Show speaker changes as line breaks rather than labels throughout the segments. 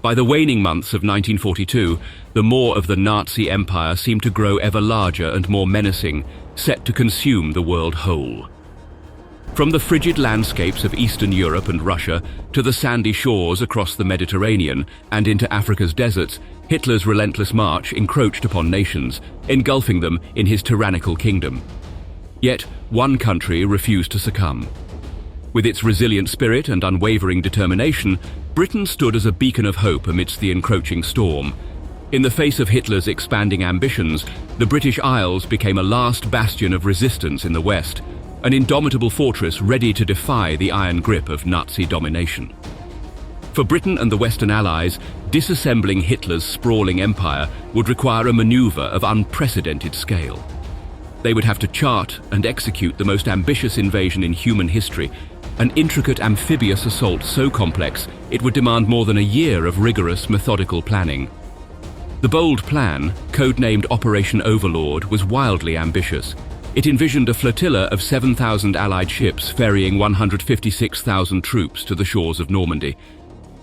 By the waning months of 1942, the maw of the Nazi Empire seemed to grow ever larger and more menacing, set to consume the world whole. From the frigid landscapes of Eastern Europe and Russia to the sandy shores across the Mediterranean and into Africa's deserts, Hitler's relentless march encroached upon nations, engulfing them in his tyrannical kingdom. Yet, one country refused to succumb. With its resilient spirit and unwavering determination, Britain stood as a beacon of hope amidst the encroaching storm. In the face of Hitler's expanding ambitions, the British Isles became a last bastion of resistance in the West, an indomitable fortress ready to defy the iron grip of Nazi domination. For Britain and the Western Allies, disassembling Hitler's sprawling empire would require a maneuver of unprecedented scale. They would have to chart and execute the most ambitious invasion in human history, an intricate amphibious assault so complex it would demand more than a year of rigorous, methodical planning. The bold plan, codenamed Operation Overlord, was wildly ambitious. It envisioned a flotilla of 7,000 Allied ships ferrying 156,000 troops to the shores of Normandy.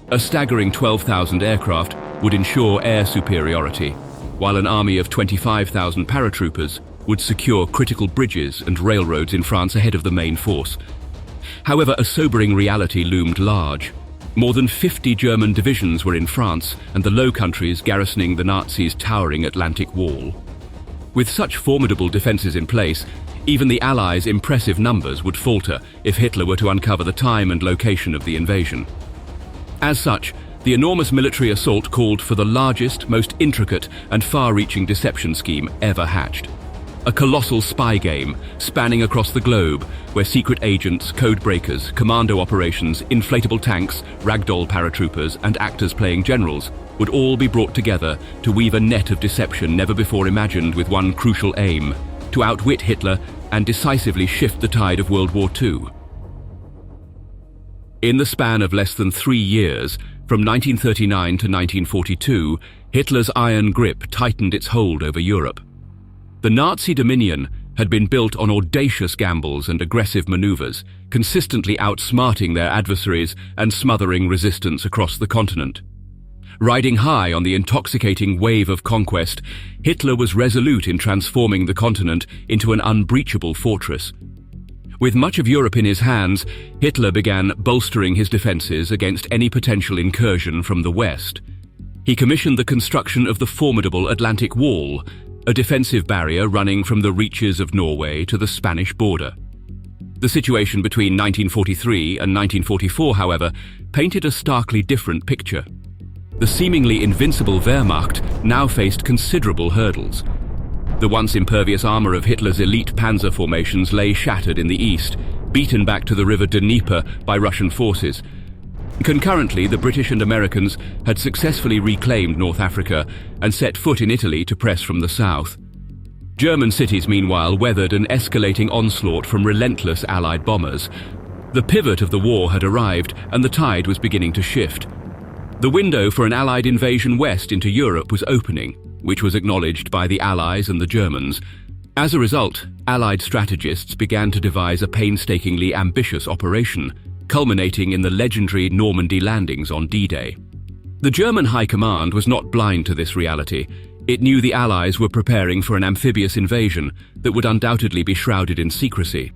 A staggering 12,000 aircraft would ensure air superiority, while an army of 25,000 paratroopers would secure critical bridges and railroads in France ahead of the main force. However, a sobering reality loomed large. More than 50 German divisions were in France and the Low Countries garrisoning the Nazis' towering Atlantic Wall. With such formidable defenses in place, even the Allies' impressive numbers would falter if Hitler were to uncover the time and location of the invasion. As such, the enormous military assault called for the largest, most intricate and far-reaching deception scheme ever hatched. A colossal spy game spanning across the globe where secret agents, code breakers, commando operations, inflatable tanks, ragdoll paratroopers and actors playing generals would all be brought together to weave a net of deception never before imagined with one crucial aim: to outwit Hitler and decisively shift the tide of World War II. In the span of less than 3 years, from 1939 to 1942, Hitler's iron grip tightened its hold over Europe. The Nazi dominion had been built on audacious gambles and aggressive maneuvers, consistently outsmarting their adversaries and smothering resistance across the continent. Riding high on the intoxicating wave of conquest, Hitler was resolute in transforming the continent into an unbreachable fortress. With much of Europe in his hands, Hitler began bolstering his defenses against any potential incursion from the West. He commissioned the construction of the formidable Atlantic Wall, a defensive barrier running from the reaches of Norway to the Spanish border. The situation between 1943 and 1944, however, painted a starkly different picture. The seemingly invincible Wehrmacht now faced considerable hurdles. The once impervious armor of Hitler's elite panzer formations lay shattered in the east, beaten back to the river Dnieper by Russian forces. Concurrently, the British and Americans had successfully reclaimed North Africa and set foot in Italy to press from the south. German cities, meanwhile, weathered an escalating onslaught from relentless Allied bombers. The pivot of the war had arrived, and the tide was beginning to shift. The window for an Allied invasion west into Europe was opening, which was acknowledged by the Allies and the Germans. As a result, Allied strategists began to devise a painstakingly ambitious operation, culminating in the legendary Normandy landings on D-Day. The German High Command was not blind to this reality. It knew the Allies were preparing for an amphibious invasion that would undoubtedly be shrouded in secrecy.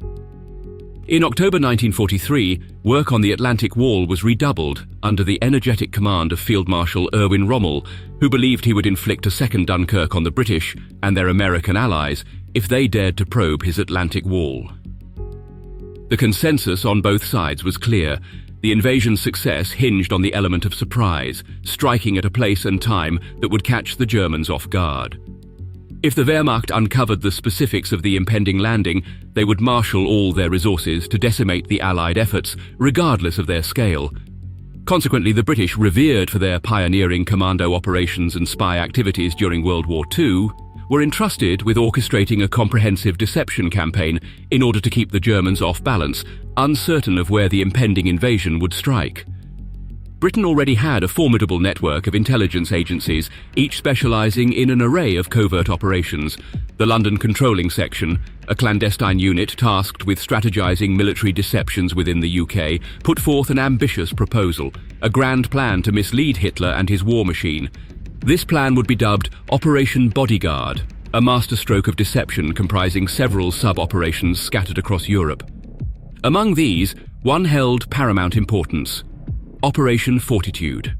In October 1943, work on the Atlantic Wall was redoubled under the energetic command of Field Marshal Erwin Rommel, who believed he would inflict a second Dunkirk on the British and their American allies if they dared to probe his Atlantic Wall. The consensus on both sides was clear. The invasion's success hinged on the element of surprise, striking at a place and time that would catch the Germans off guard. If the Wehrmacht uncovered the specifics of the impending landing, they would marshal all their resources to decimate the Allied efforts, regardless of their scale. Consequently, the British, revered for their pioneering commando operations and spy activities during World War II, were entrusted with orchestrating a comprehensive deception campaign in order to keep the Germans off balance, uncertain of where the impending invasion would strike. Britain already had a formidable network of intelligence agencies, each specializing in an array of covert operations. The London Controlling Section, a clandestine unit tasked with strategizing military deceptions within the UK, put forth an ambitious proposal, a grand plan to mislead Hitler and his war machine. This plan would be dubbed Operation Bodyguard, a masterstroke of deception comprising several sub-operations scattered across Europe. Among these, one held paramount importance: Operation Fortitude.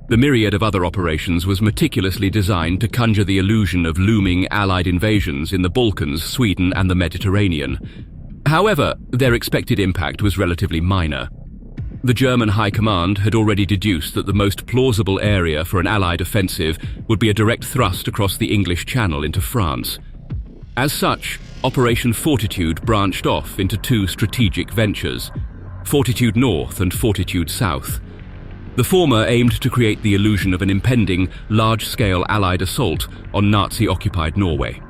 The myriad of other operations was meticulously designed to conjure the illusion of looming Allied invasions in the Balkans, Sweden, and the Mediterranean. However, their expected impact was relatively minor. The German High Command had already deduced that the most plausible area for an Allied offensive would be a direct thrust across the English Channel into France. As such, Operation Fortitude branched off into two strategic ventures: Fortitude North and Fortitude South. The former aimed to create the illusion of an impending, large-scale Allied assault on Nazi-occupied Norway.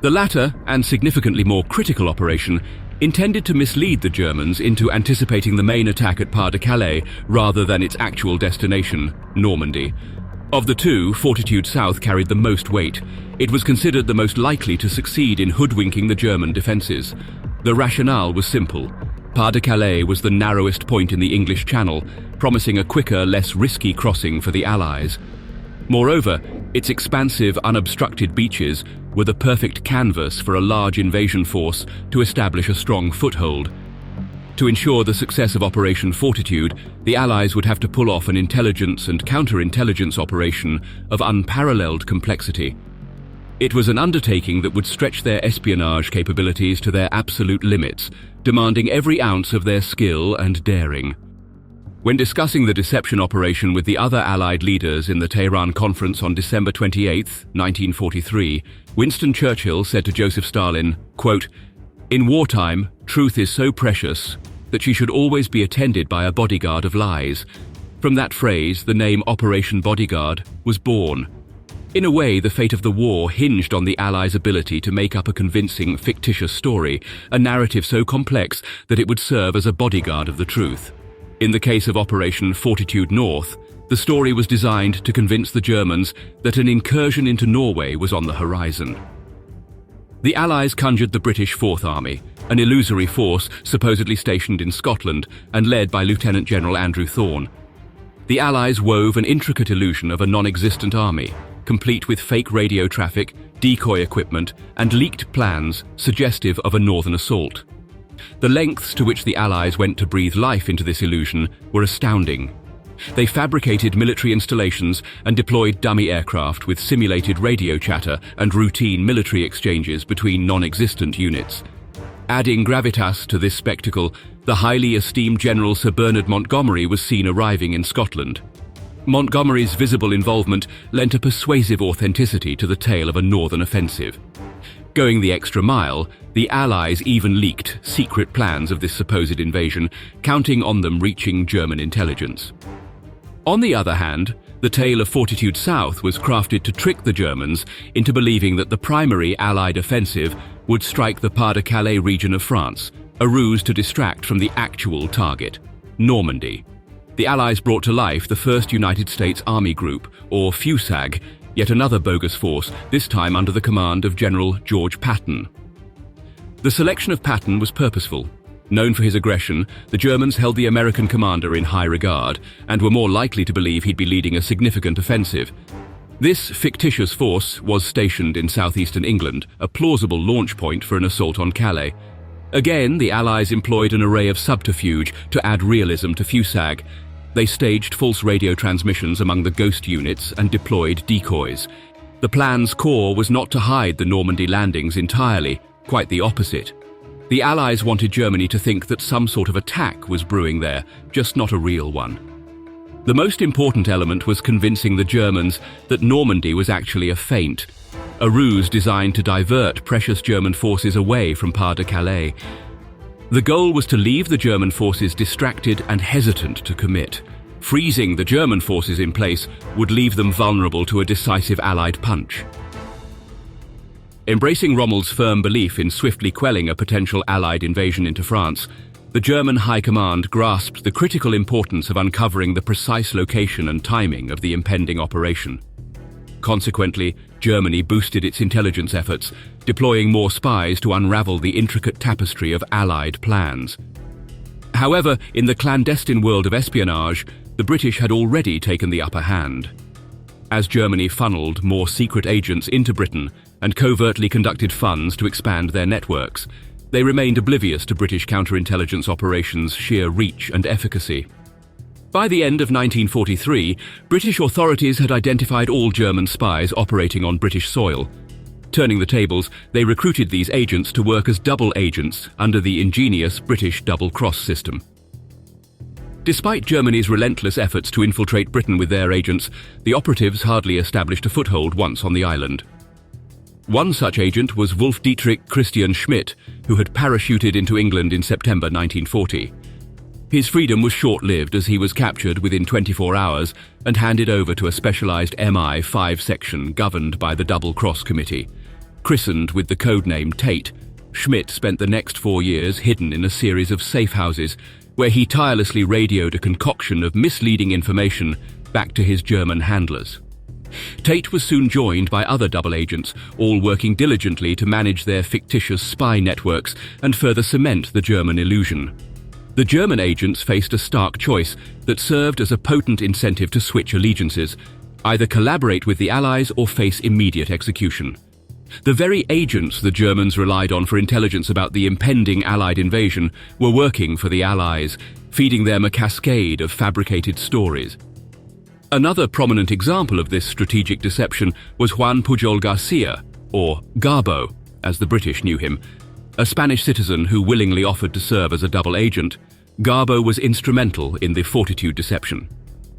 The latter, and significantly more critical operation, intended to mislead the Germans into anticipating the main attack at Pas-de-Calais rather than its actual destination, Normandy. Of the two, Fortitude South carried the most weight. It was considered the most likely to succeed in hoodwinking the German defences. The rationale was simple. Pas-de-Calais was the narrowest point in the English Channel, promising a quicker, less risky crossing for the Allies. Moreover, its expansive, unobstructed beaches were the perfect canvas for a large invasion force to establish a strong foothold. To ensure the success of Operation Fortitude, the Allies would have to pull off an intelligence and counterintelligence operation of unparalleled complexity. It was an undertaking that would stretch their espionage capabilities to their absolute limits, demanding every ounce of their skill and daring. When discussing the deception operation with the other Allied leaders in the Tehran Conference on December 28, 1943, Winston Churchill said to Joseph Stalin, quote, "In wartime, truth is so precious that she should always be attended by a bodyguard of lies." From that phrase, the name Operation Bodyguard was born. In a way, the fate of the war hinged on the Allies' ability to make up a convincing, fictitious story, a narrative so complex that it would serve as a bodyguard of the truth. In the case of Operation Fortitude North, the story was designed to convince the Germans that an incursion into Norway was on the horizon. The Allies conjured the British Fourth Army, an illusory force supposedly stationed in Scotland and led by Lieutenant General Andrew Thorne. The Allies wove an intricate illusion of a non-existent army, complete with fake radio traffic, decoy equipment, and leaked plans suggestive of a northern assault. The lengths to which the Allies went to breathe life into this illusion were astounding. They fabricated military installations and deployed dummy aircraft with simulated radio chatter and routine military exchanges between non-existent units. Adding gravitas to this spectacle, the highly esteemed General Sir Bernard Montgomery was seen arriving in Scotland. Montgomery's visible involvement lent a persuasive authenticity to the tale of a northern offensive. Going the extra mile, the Allies even leaked secret plans of this supposed invasion, counting on them reaching German intelligence. On the other hand, the tale of Fortitude South was crafted to trick the Germans into believing that the primary Allied offensive would strike the Pas-de-Calais region of France, a ruse to distract from the actual target, Normandy. The Allies brought to life the 1st United States Army Group, or FUSAG, yet another bogus force, this time under the command of General George Patton. The selection of Patton was purposeful. Known for his aggression, the Germans held the American commander in high regard and were more likely to believe he'd be leading a significant offensive. This fictitious force was stationed in southeastern England, a plausible launch point for an assault on Calais. Again, the Allies employed an array of subterfuge to add realism to FUSAG. They staged false radio transmissions among the ghost units and deployed decoys. The plan's core was not to hide the Normandy landings entirely, quite the opposite. The Allies wanted Germany to think that some sort of attack was brewing there, just not a real one. The most important element was convincing the Germans that Normandy was actually a feint, a ruse designed to divert precious German forces away from Pas-de-Calais. The goal was to leave the German forces distracted and hesitant to commit. Freezing the German forces in place would leave them vulnerable to a decisive Allied punch. Embracing Rommel's firm belief in swiftly quelling a potential Allied invasion into France, The German High Command grasped the critical importance of uncovering the precise location and timing of the impending operation. Consequently, Germany boosted its intelligence efforts, deploying more spies to unravel the intricate tapestry of Allied plans. However, in the clandestine world of espionage, the British had already taken the upper hand. As Germany funneled more secret agents into Britain and covertly conducted funds to expand their networks, they remained oblivious to British counterintelligence operations' sheer reach and efficacy. By the end of 1943, British authorities had identified all German spies operating on British soil. Turning the tables, they recruited these agents to work as double agents under the ingenious British double-cross system. Despite Germany's relentless efforts to infiltrate Britain with their agents, the operatives hardly established a foothold once on the island. One such agent was Wolf-Dietrich Christian Schmidt, who had parachuted into England in September 1940. His freedom was short-lived as he was captured within 24 hours and handed over to a specialized MI5 section governed by the Double Cross Committee. Christened with the codename Tate, Schmidt spent the next 4 years hidden in a series of safe houses where he tirelessly radioed a concoction of misleading information back to his German handlers. Tate was soon joined by other double agents, all working diligently to manage their fictitious spy networks and further cement the German illusion. The German agents faced a stark choice that served as a potent incentive to switch allegiances, either collaborate with the Allies or face immediate execution. The very agents the Germans relied on for intelligence about the impending Allied invasion were working for the Allies, feeding them a cascade of fabricated stories. Another prominent example of this strategic deception was Juan Pujol Garcia, or Garbo, as the British knew him. A Spanish citizen who willingly offered to serve as a double agent, Garbo was instrumental in the Fortitude deception.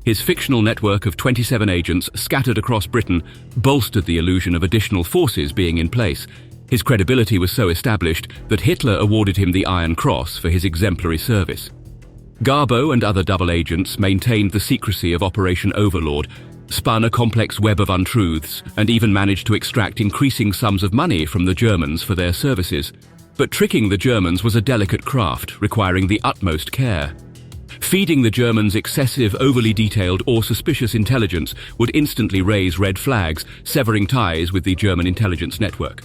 His fictional network of 27 agents scattered across Britain bolstered the illusion of additional forces being in place. His credibility was so established that Hitler awarded him the Iron Cross for his exemplary service. Garbo and other double agents maintained the secrecy of Operation Overlord, spun a complex web of untruths, and even managed to extract increasing sums of money from the Germans for their services. But tricking the Germans was a delicate craft, requiring the utmost care. Feeding the Germans excessive, overly detailed or suspicious intelligence would instantly raise red flags, severing ties with the German intelligence network.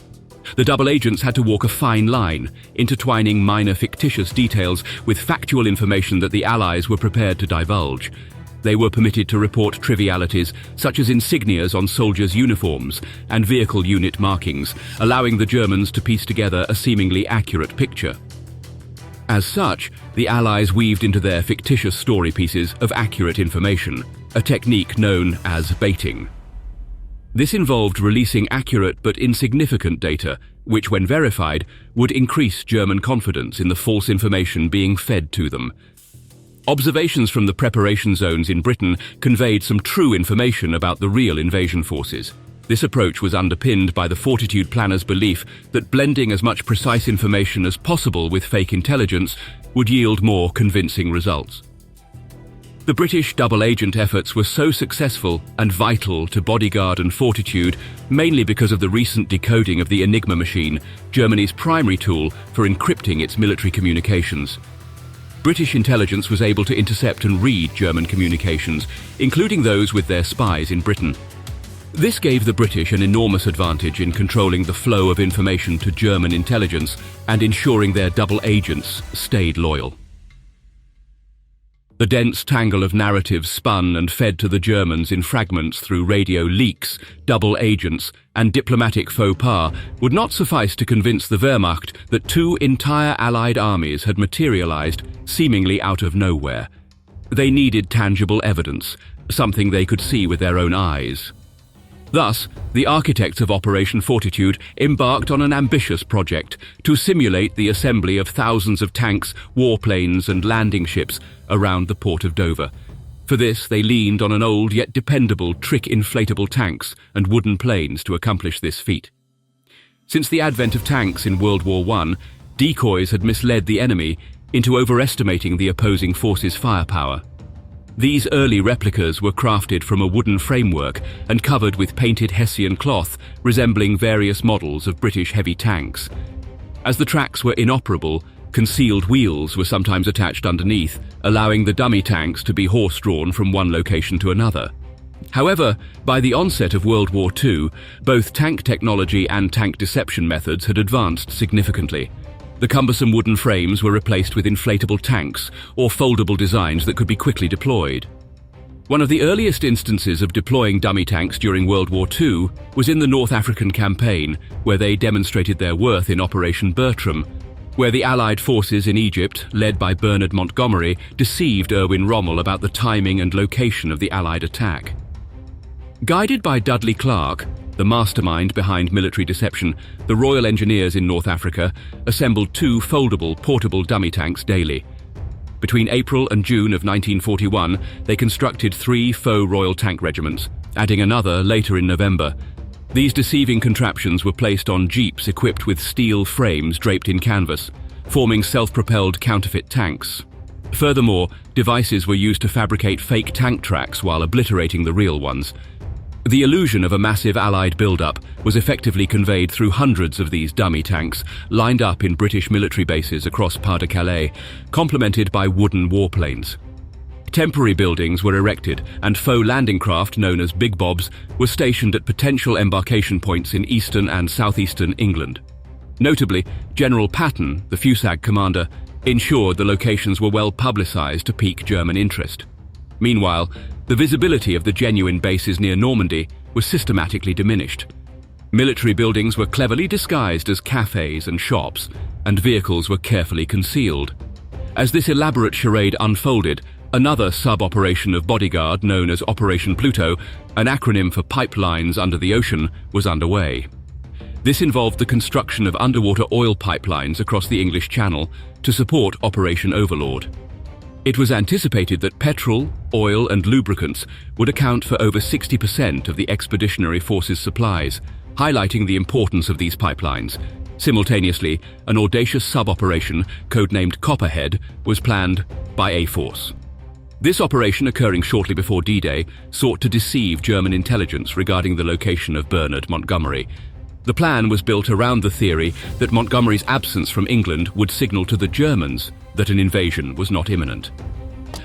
The double agents had to walk a fine line, intertwining minor fictitious details with factual information that the Allies were prepared to divulge. They were permitted to report trivialities such as insignias on soldiers' uniforms and vehicle unit markings, allowing the Germans to piece together a seemingly accurate picture. As such, the Allies weaved into their fictitious story pieces of accurate information, a technique known as baiting. This involved releasing accurate but insignificant data, which, when verified, would increase German confidence in the false information being fed to them. Observations from the preparation zones in Britain conveyed some true information about the real invasion forces. This approach was underpinned by the Fortitude planners' belief that blending as much precise information as possible with fake intelligence would yield more convincing results. The British double agent efforts were so successful and vital to Bodyguard and Fortitude mainly because of the recent decoding of the Enigma machine, Germany's primary tool for encrypting its military communications. British intelligence was able to intercept and read German communications, including those with their spies in Britain. This gave the British an enormous advantage in controlling the flow of information to German intelligence and ensuring their double agents stayed loyal. The dense tangle of narratives spun and fed to the Germans in fragments through radio leaks, double agents, and diplomatic faux pas would not suffice to convince the Wehrmacht that 2 entire Allied armies had materialized seemingly out of nowhere. They needed tangible evidence, something they could see with their own eyes. Thus, the architects of Operation Fortitude embarked on an ambitious project to simulate the assembly of thousands of tanks, warplanes, and landing ships around the port of Dover. For this, they leaned on an old yet dependable trick inflatable tanks and wooden planes to accomplish this feat. Since the advent of tanks in World War I, decoys had misled the enemy into overestimating the opposing forces' firepower. These early replicas were crafted from a wooden framework and covered with painted Hessian cloth resembling various models of British heavy tanks. As the tracks were inoperable, Concealed wheels were sometimes attached underneath, allowing the dummy tanks to be horse-drawn from one location to another. However, by the onset of World War II, both tank technology and tank deception methods had advanced significantly. The cumbersome wooden frames were replaced with inflatable tanks or foldable designs that could be quickly deployed. One of the earliest instances of deploying dummy tanks during World War II was in the North African campaign, where they demonstrated their worth in Operation Bertram, where the Allied forces in Egypt, led by Bernard Montgomery, deceived Erwin Rommel about the timing and location of the Allied attack. Guided by Dudley Clark, the mastermind behind military deception, the Royal Engineers in North Africa assembled 2 foldable, portable dummy tanks daily. Between April and June of 1941, they constructed 3 faux Royal Tank regiments, adding another later in November. These deceiving contraptions were placed on jeeps equipped with steel frames draped in canvas, forming self-propelled counterfeit tanks. Furthermore, devices were used to fabricate fake tank tracks while obliterating the real ones. The illusion of a massive Allied build-up was effectively conveyed through hundreds of these dummy tanks lined up in British military bases across Pas-de-Calais, complemented by wooden warplanes. Temporary buildings were erected, and faux landing craft known as Big Bobs were stationed at potential embarkation points in eastern and southeastern England. Notably, General Patton, the Fusag commander, ensured the locations were well publicized to pique German interest. Meanwhile, the visibility of the genuine bases near Normandy was systematically diminished. Military buildings were cleverly disguised as cafes and shops, and vehicles were carefully concealed. As this elaborate charade unfolded, another sub-operation of bodyguard known as Operation Pluto, an acronym for pipelines under the ocean, was underway. This involved the construction of underwater oil pipelines across the English Channel to support Operation Overlord. It was anticipated that petrol, oil and lubricants would account for over 60% of the Expeditionary Force's supplies, highlighting the importance of these pipelines. Simultaneously, an audacious sub-operation, codenamed Copperhead, was planned by A-Force. This operation, occurring shortly before D-Day, sought to deceive German intelligence regarding the location of Bernard Montgomery. The plan was built around the theory that Montgomery's absence from England would signal to the Germans that an invasion was not imminent.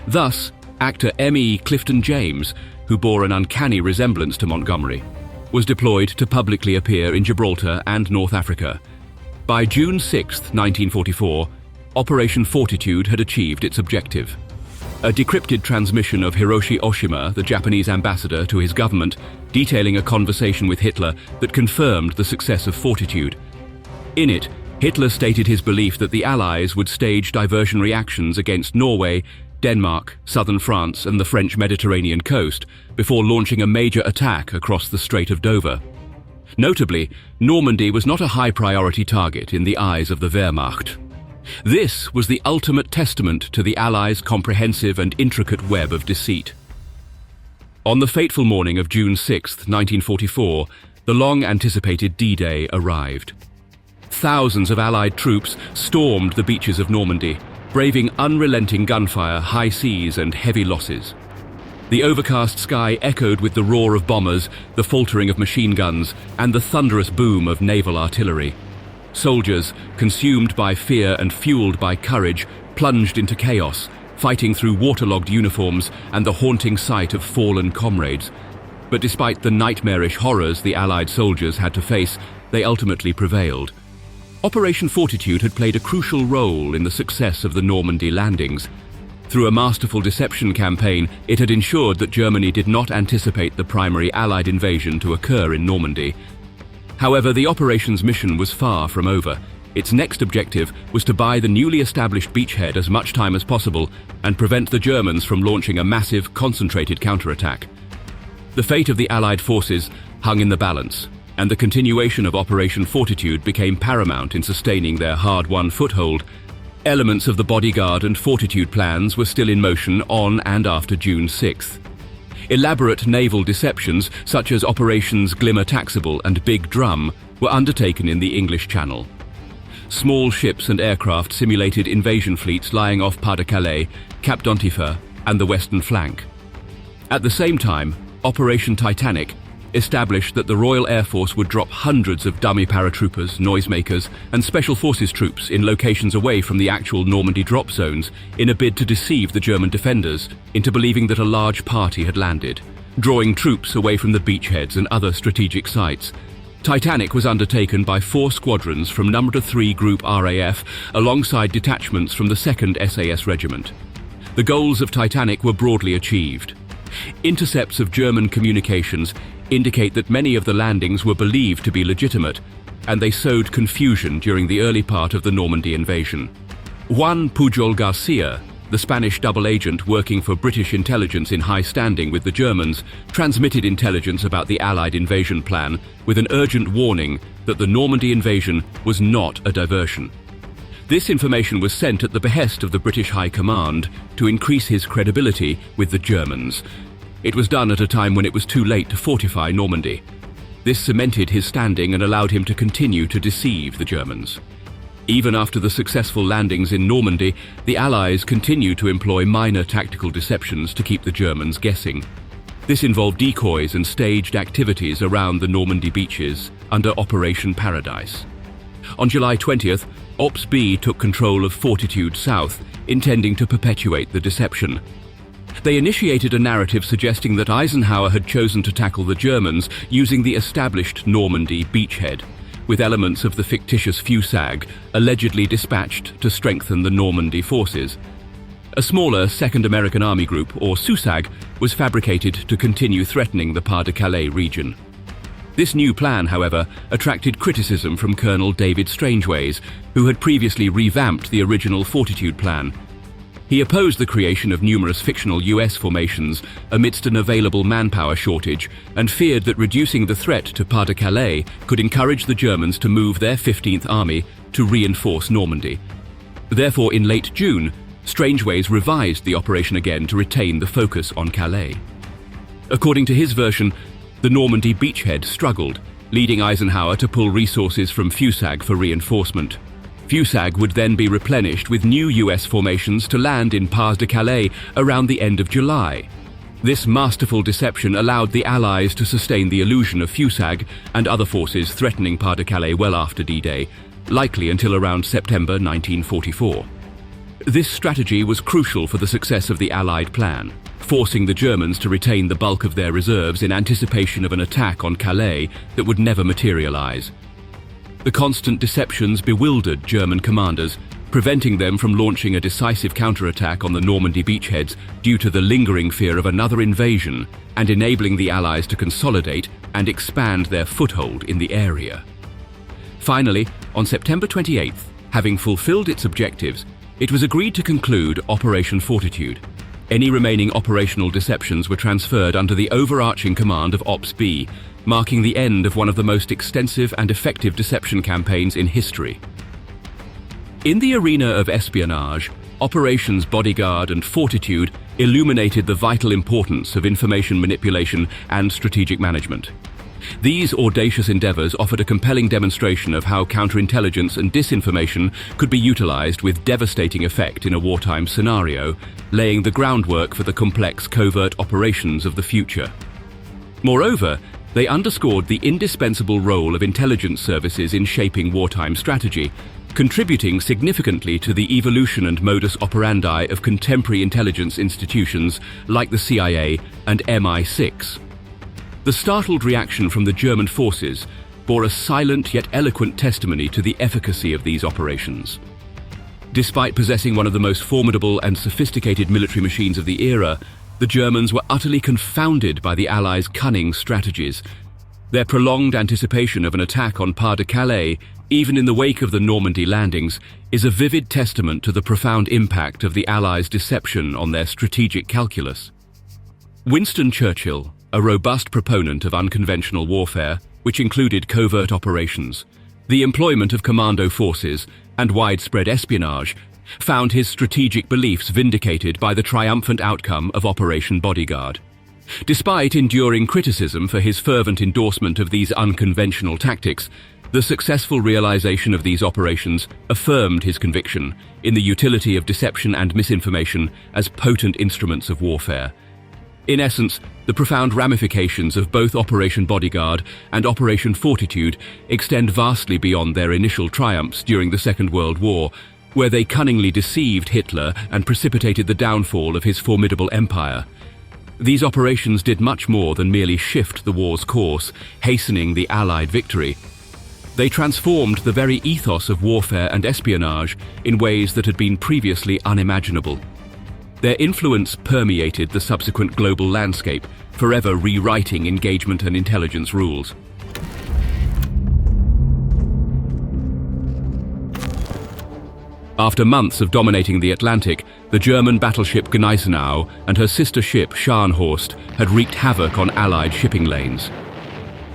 Thus, actor M.E. Clifton James, who bore an uncanny resemblance to Montgomery, was deployed to publicly appear in Gibraltar and North Africa. By June 6, 1944, Operation Fortitude had achieved its objective. A decrypted transmission of Hiroshi Oshima, the Japanese ambassador, to his government, detailing a conversation with Hitler that confirmed the success of Fortitude. In it, Hitler stated his belief that the Allies would stage diversionary actions against Norway, Denmark, southern France, and the French Mediterranean coast before launching a major attack across the Strait of Dover. Notably, Normandy was not a high-priority target in the eyes of the Wehrmacht. This was the ultimate testament to the Allies' comprehensive and intricate web of deceit. On the fateful morning of June 6, 1944, the long-anticipated D-Day arrived. Thousands of Allied troops stormed the beaches of Normandy, braving unrelenting gunfire, high seas, and heavy losses. The overcast sky echoed with the roar of bombers, the faltering of machine guns, and the thunderous boom of naval artillery. Soldiers, consumed by fear and fueled by courage, plunged into chaos, fighting through waterlogged uniforms and the haunting sight of fallen comrades. But despite the nightmarish horrors the Allied soldiers had to face, they ultimately prevailed. Operation Fortitude had played a crucial role in the success of the Normandy landings. Through a masterful deception campaign, it had ensured that Germany did not anticipate the primary Allied invasion to occur in Normandy. However, the operation's mission was far from over. Its next objective was to buy the newly established beachhead as much time as possible and prevent the Germans from launching a massive, concentrated counterattack. The fate of the Allied forces hung in the balance, and the continuation of Operation Fortitude became paramount in sustaining their hard-won foothold. Elements of the Bodyguard and Fortitude plans were still in motion on and after June 6th. Elaborate naval deceptions, such as Operations Glimmer Taxable and Big Drum, were undertaken in the English Channel. Small ships and aircraft simulated invasion fleets lying off Pas-de-Calais, Cap d'Antifer, and the western flank. At the same time, Operation Titanic, established that the Royal Air Force would drop hundreds of dummy paratroopers, noisemakers, and Special Forces troops in locations away from the actual Normandy drop zones in a bid to deceive the German defenders into believing that a large party had landed, drawing troops away from the beachheads and other strategic sites. Titanic was undertaken by 4 squadrons from No. 3 Group RAF alongside detachments from the 2nd SAS Regiment. The goals of Titanic were broadly achieved. Intercepts of German communications indicate that many of the landings were believed to be legitimate, and they sowed confusion during the early part of the Normandy invasion. Juan Pujol Garcia, the Spanish double agent working for British intelligence in high standing with the Germans, transmitted intelligence about the Allied invasion plan with an urgent warning that the Normandy invasion was not a diversion. This information was sent at the behest of the British High Command to increase his credibility with the Germans. It was done at a time when it was too late to fortify Normandy. This cemented his standing and allowed him to continue to deceive the Germans. Even after the successful landings in Normandy, the Allies continued to employ minor tactical deceptions to keep the Germans guessing. This involved decoys and staged activities around the Normandy beaches under Operation Paradise. On July 20th, Ops B took control of Fortitude South, intending to perpetuate the deception. They initiated a narrative suggesting that Eisenhower had chosen to tackle the Germans using the established Normandy beachhead, with elements of the fictitious FUSAG allegedly dispatched to strengthen the Normandy forces. A smaller 2nd American Army Group, or SUSAG, was fabricated to continue threatening the Pas-de-Calais region. This new plan, however, attracted criticism from Colonel David Strangeways, who had previously revamped the original Fortitude plan. He opposed the creation of numerous fictional US formations amidst an available manpower shortage and feared that reducing the threat to Pas-de-Calais could encourage the Germans to move their 15th Army to reinforce Normandy. Therefore, in late June, Strangeways revised the operation again to retain the focus on Calais. According to his version, the Normandy beachhead struggled, leading Eisenhower to pull resources from FUSAG for reinforcement. FUSAG would then be replenished with new US formations to land in Pas-de-Calais around the end of July. This masterful deception allowed the Allies to sustain the illusion of FUSAG and other forces threatening Pas-de-Calais well after D-Day, likely until around September 1944. This strategy was crucial for the success of the Allied plan, forcing the Germans to retain the bulk of their reserves in anticipation of an attack on Calais that would never materialize. The constant deceptions bewildered German commanders, preventing them from launching a decisive counterattack on the Normandy beachheads due to the lingering fear of another invasion, and enabling the Allies to consolidate and expand their foothold in the area. Finally, on September 28th, having fulfilled its objectives, it was agreed to conclude Operation Fortitude. Any remaining operational deceptions were transferred under the overarching command of Ops B, marking the end of one of the most extensive and effective deception campaigns in history. In the arena of espionage, Operations Bodyguard and Fortitude illuminated the vital importance of information manipulation and strategic management. These audacious endeavors offered a compelling demonstration of how counterintelligence and disinformation could be utilized with devastating effect in a wartime scenario, laying the groundwork for the complex covert operations of the future. Moreover, they underscored the indispensable role of intelligence services in shaping wartime strategy, contributing significantly to the evolution and modus operandi of contemporary intelligence institutions like the CIA and MI6. The startled reaction from the German forces bore a silent yet eloquent testimony to the efficacy of these operations. Despite possessing one of the most formidable and sophisticated military machines of the era, the Germans were utterly confounded by the Allies' cunning strategies. Their prolonged anticipation of an attack on Pas-de-Calais, even in the wake of the Normandy landings, is a vivid testament to the profound impact of the Allies' deception on their strategic calculus. Winston Churchill, a robust proponent of unconventional warfare, which included covert operations, the employment of commando forces, and widespread espionage, found his strategic beliefs vindicated by the triumphant outcome of Operation Bodyguard. Despite enduring criticism for his fervent endorsement of these unconventional tactics, the successful realization of these operations affirmed his conviction in the utility of deception and misinformation as potent instruments of warfare. In essence, the profound ramifications of both Operation Bodyguard and Operation Fortitude extend vastly beyond their initial triumphs during the Second World War, where they cunningly deceived Hitler and precipitated the downfall of his formidable empire. These operations did much more than merely shift the war's course, hastening the Allied victory. They transformed the very ethos of warfare and espionage in ways that had been previously unimaginable. Their influence permeated the subsequent global landscape, forever rewriting engagement and intelligence rules. After months of dominating the Atlantic, the German battleship Gneisenau and her sister ship Scharnhorst had wreaked havoc on Allied shipping lanes.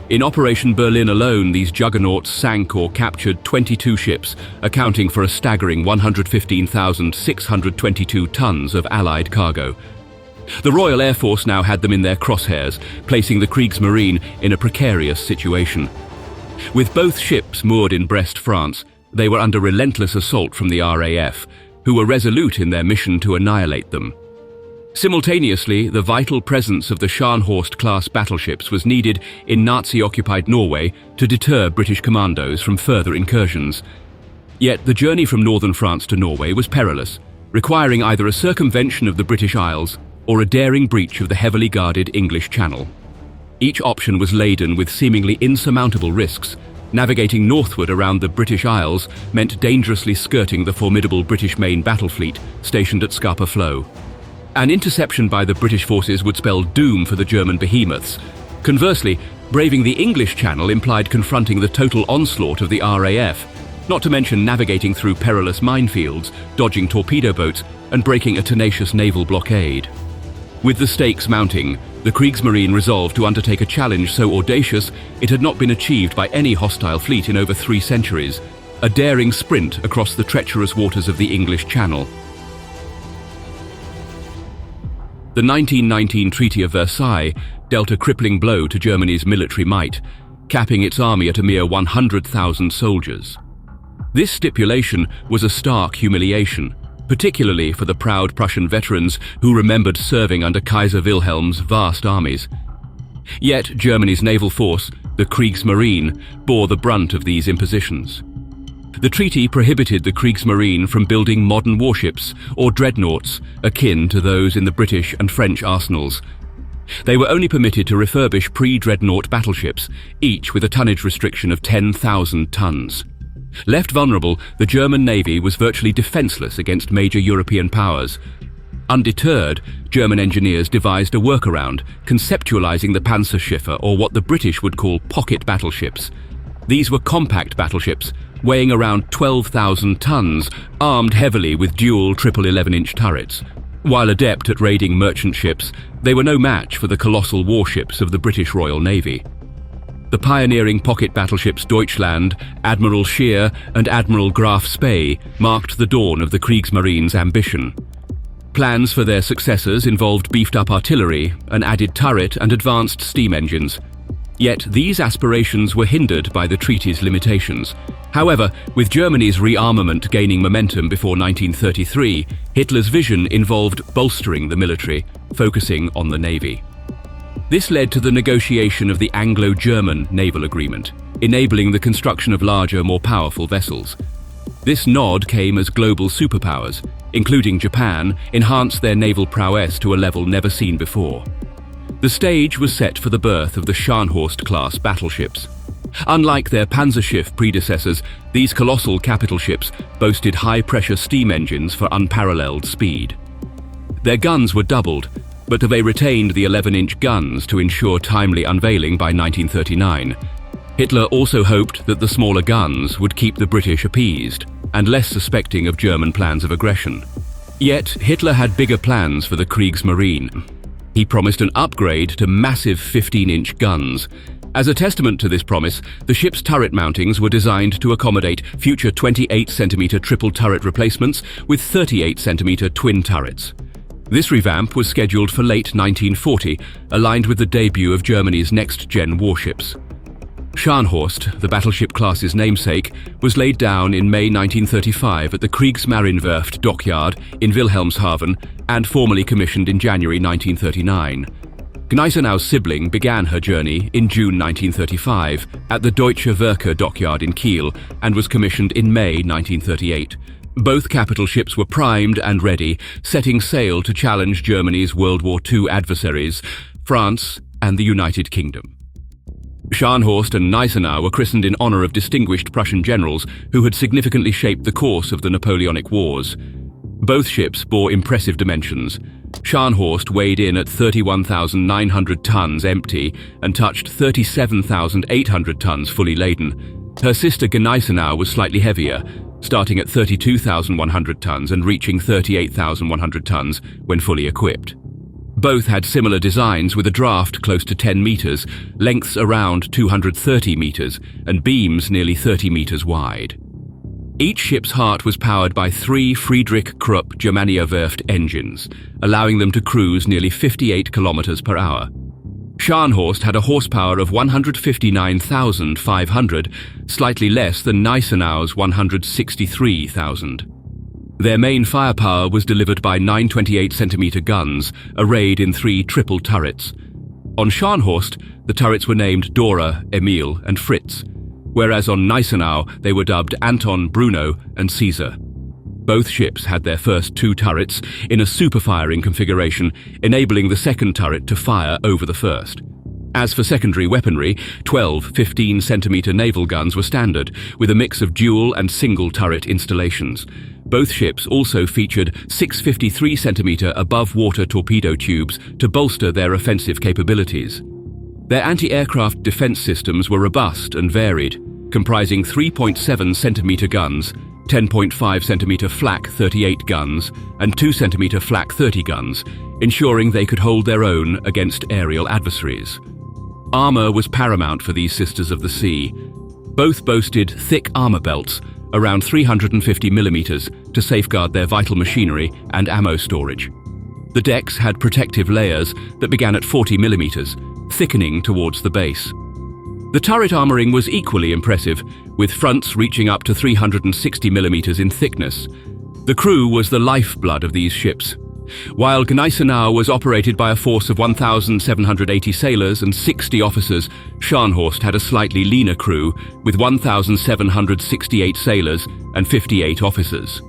In Operation Berlin alone, these juggernauts sank or captured 22 ships, accounting for a staggering 115,622 tons of Allied cargo. The Royal Air Force now had them in their crosshairs, placing the Kriegsmarine in a precarious situation. With both ships moored in Brest, France, they were under relentless assault from the RAF, who were resolute in their mission to annihilate them. Simultaneously, the vital presence of the Scharnhorst-class battleships was needed in Nazi-occupied Norway to deter British commandos from further incursions. Yet the journey from northern France to Norway was perilous, requiring either a circumvention of the British Isles or a daring breach of the heavily guarded English Channel. Each option was laden with seemingly insurmountable risks. Navigating northward around the British Isles meant dangerously skirting the formidable British main battle fleet stationed at Scapa Flow. An interception by the British forces would spell doom for the German behemoths. Conversely, braving the English Channel implied confronting the total onslaught of the RAF, not to mention navigating through perilous minefields, dodging torpedo boats, and breaking a tenacious naval blockade. With the stakes mounting, the Kriegsmarine resolved to undertake a challenge so audacious it had not been achieved by any hostile fleet in over 3 centuries, a daring sprint across the treacherous waters of the English Channel. The 1919 Treaty of Versailles dealt a crippling blow to Germany's military might, capping its army at a mere 100,000 soldiers. This stipulation was a stark humiliation, particularly for the proud Prussian veterans who remembered serving under Kaiser Wilhelm's vast armies. Yet Germany's naval force, the Kriegsmarine, bore the brunt of these impositions. The treaty prohibited the Kriegsmarine from building modern warships or dreadnoughts akin to those in the British and French arsenals. They were only permitted to refurbish pre-dreadnought battleships, each with a tonnage restriction of 10,000 tons. Left vulnerable, the German Navy was virtually defenseless against major European powers. Undeterred, German engineers devised a workaround, conceptualizing the Panzerschiffe, or what the British would call pocket battleships. These were compact battleships, weighing around 12,000 tons, armed heavily with dual triple 11-inch turrets. While adept at raiding merchant ships, they were no match for the colossal warships of the British Royal Navy. The pioneering pocket battleships Deutschland, Admiral Scheer, and Admiral Graf Spee marked the dawn of the Kriegsmarine's ambition. Plans for their successors involved beefed-up artillery, an added turret, and advanced steam engines. Yet these aspirations were hindered by the treaty's limitations. However, with Germany's rearmament gaining momentum before 1933, Hitler's vision involved bolstering the military, focusing on the navy. This led to the negotiation of the Anglo-German Naval Agreement, enabling the construction of larger, more powerful vessels. This nod came as global superpowers, including Japan, enhanced their naval prowess to a level never seen before. The stage was set for the birth of the Scharnhorst-class battleships. Unlike their Panzerschiff predecessors, these colossal capital ships boasted high-pressure steam engines for unparalleled speed. Their guns were doubled, but they retained the 11-inch guns to ensure timely unveiling by 1939. Hitler also hoped that the smaller guns would keep the British appeased and less suspecting of German plans of aggression. Yet Hitler had bigger plans for the Kriegsmarine. He promised an upgrade to massive 15-inch guns. As a testament to this promise, the ship's turret mountings were designed to accommodate future 28-centimeter triple turret replacements with 38-centimeter twin turrets. This revamp was scheduled for late 1940, aligned with the debut of Germany's next-gen warships. Scharnhorst, the battleship class's namesake, was laid down in May 1935 at the Kriegsmarinewerft dockyard in Wilhelmshaven and formally commissioned in January 1939. Gneisenau's sibling began her journey in June 1935 at the Deutsche Werke dockyard in Kiel and was commissioned in May 1938. Both capital ships were primed and ready, setting sail to challenge Germany's World War II adversaries, France and the United Kingdom. Scharnhorst and Gneisenau were christened in honor of distinguished Prussian generals who had significantly shaped the course of the Napoleonic Wars. Both ships bore impressive dimensions. Scharnhorst weighed in at 31,900 tons empty and touched 37,800 tons fully laden. Her sister Gneisenau was slightly heavier, starting at 32,100 tons and reaching 38,100 tons when fully equipped. Both had similar designs with a draft close to 10 meters, lengths around 230 meters, and beams nearly 30 meters wide. Each ship's heart was powered by 3 Friedrich Krupp Germaniawerft engines, allowing them to cruise nearly 58 kilometers per hour. Scharnhorst had a horsepower of 159,500, slightly less than Gneisenau's 163,000. Their main firepower was delivered by 928-centimeter guns, arrayed in 3 triple turrets. On Scharnhorst, the turrets were named Dora, Emil, and Fritz, whereas on Gneisenau they were dubbed Anton, Bruno, and Caesar. Both ships had their first 2 turrets in a superfiring configuration, enabling the second turret to fire over the first. As for secondary weaponry, 12 15-centimeter naval guns were standard, with a mix of dual and single turret installations. Both ships also featured 6 53-centimeter above-water torpedo tubes to bolster their offensive capabilities. Their anti-aircraft defense systems were robust and varied, comprising 3.7-centimeter guns, 10.5-centimeter flak 38 guns, and 2-centimeter flak 30 guns, ensuring they could hold their own against aerial adversaries. Armor was paramount for these sisters of the sea. Both boasted thick armor belts, around 350 millimeters, to safeguard their vital machinery and ammo storage. The decks had protective layers that began at 40 millimeters, thickening towards the base. The turret armoring was equally impressive, with fronts reaching up to 360 millimeters in thickness. The crew was the lifeblood of these ships. While Gneisenau was operated by a force of 1,780 sailors and 60 officers, Scharnhorst had a slightly leaner crew with 1,768 sailors and 58 officers.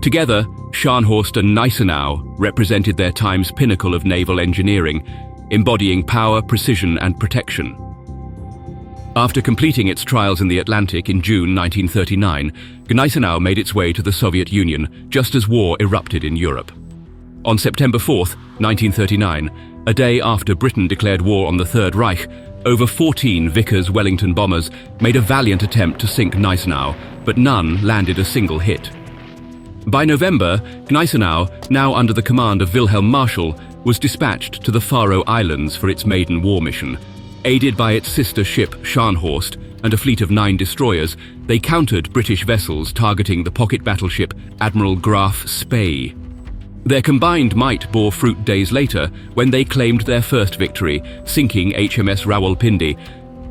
Together, Scharnhorst and Gneisenau represented their time's pinnacle of naval engineering, embodying power, precision, and protection. After completing its trials in the Atlantic in June 1939, Gneisenau made its way to the Soviet Union just as war erupted in Europe. On September 4, 1939, a day after Britain declared war on the Third Reich, over 14 Vickers Wellington bombers made a valiant attempt to sink Gneisenau, but none landed a single hit. By November, Gneisenau, now under the command of Wilhelm Marschall, was dispatched to the Faroe Islands for its maiden war mission. Aided by its sister ship Scharnhorst and a fleet of 9 destroyers, they countered British vessels targeting the pocket battleship Admiral Graf Spee. Their combined might bore fruit days later when they claimed their first victory, sinking HMS Rawalpindi.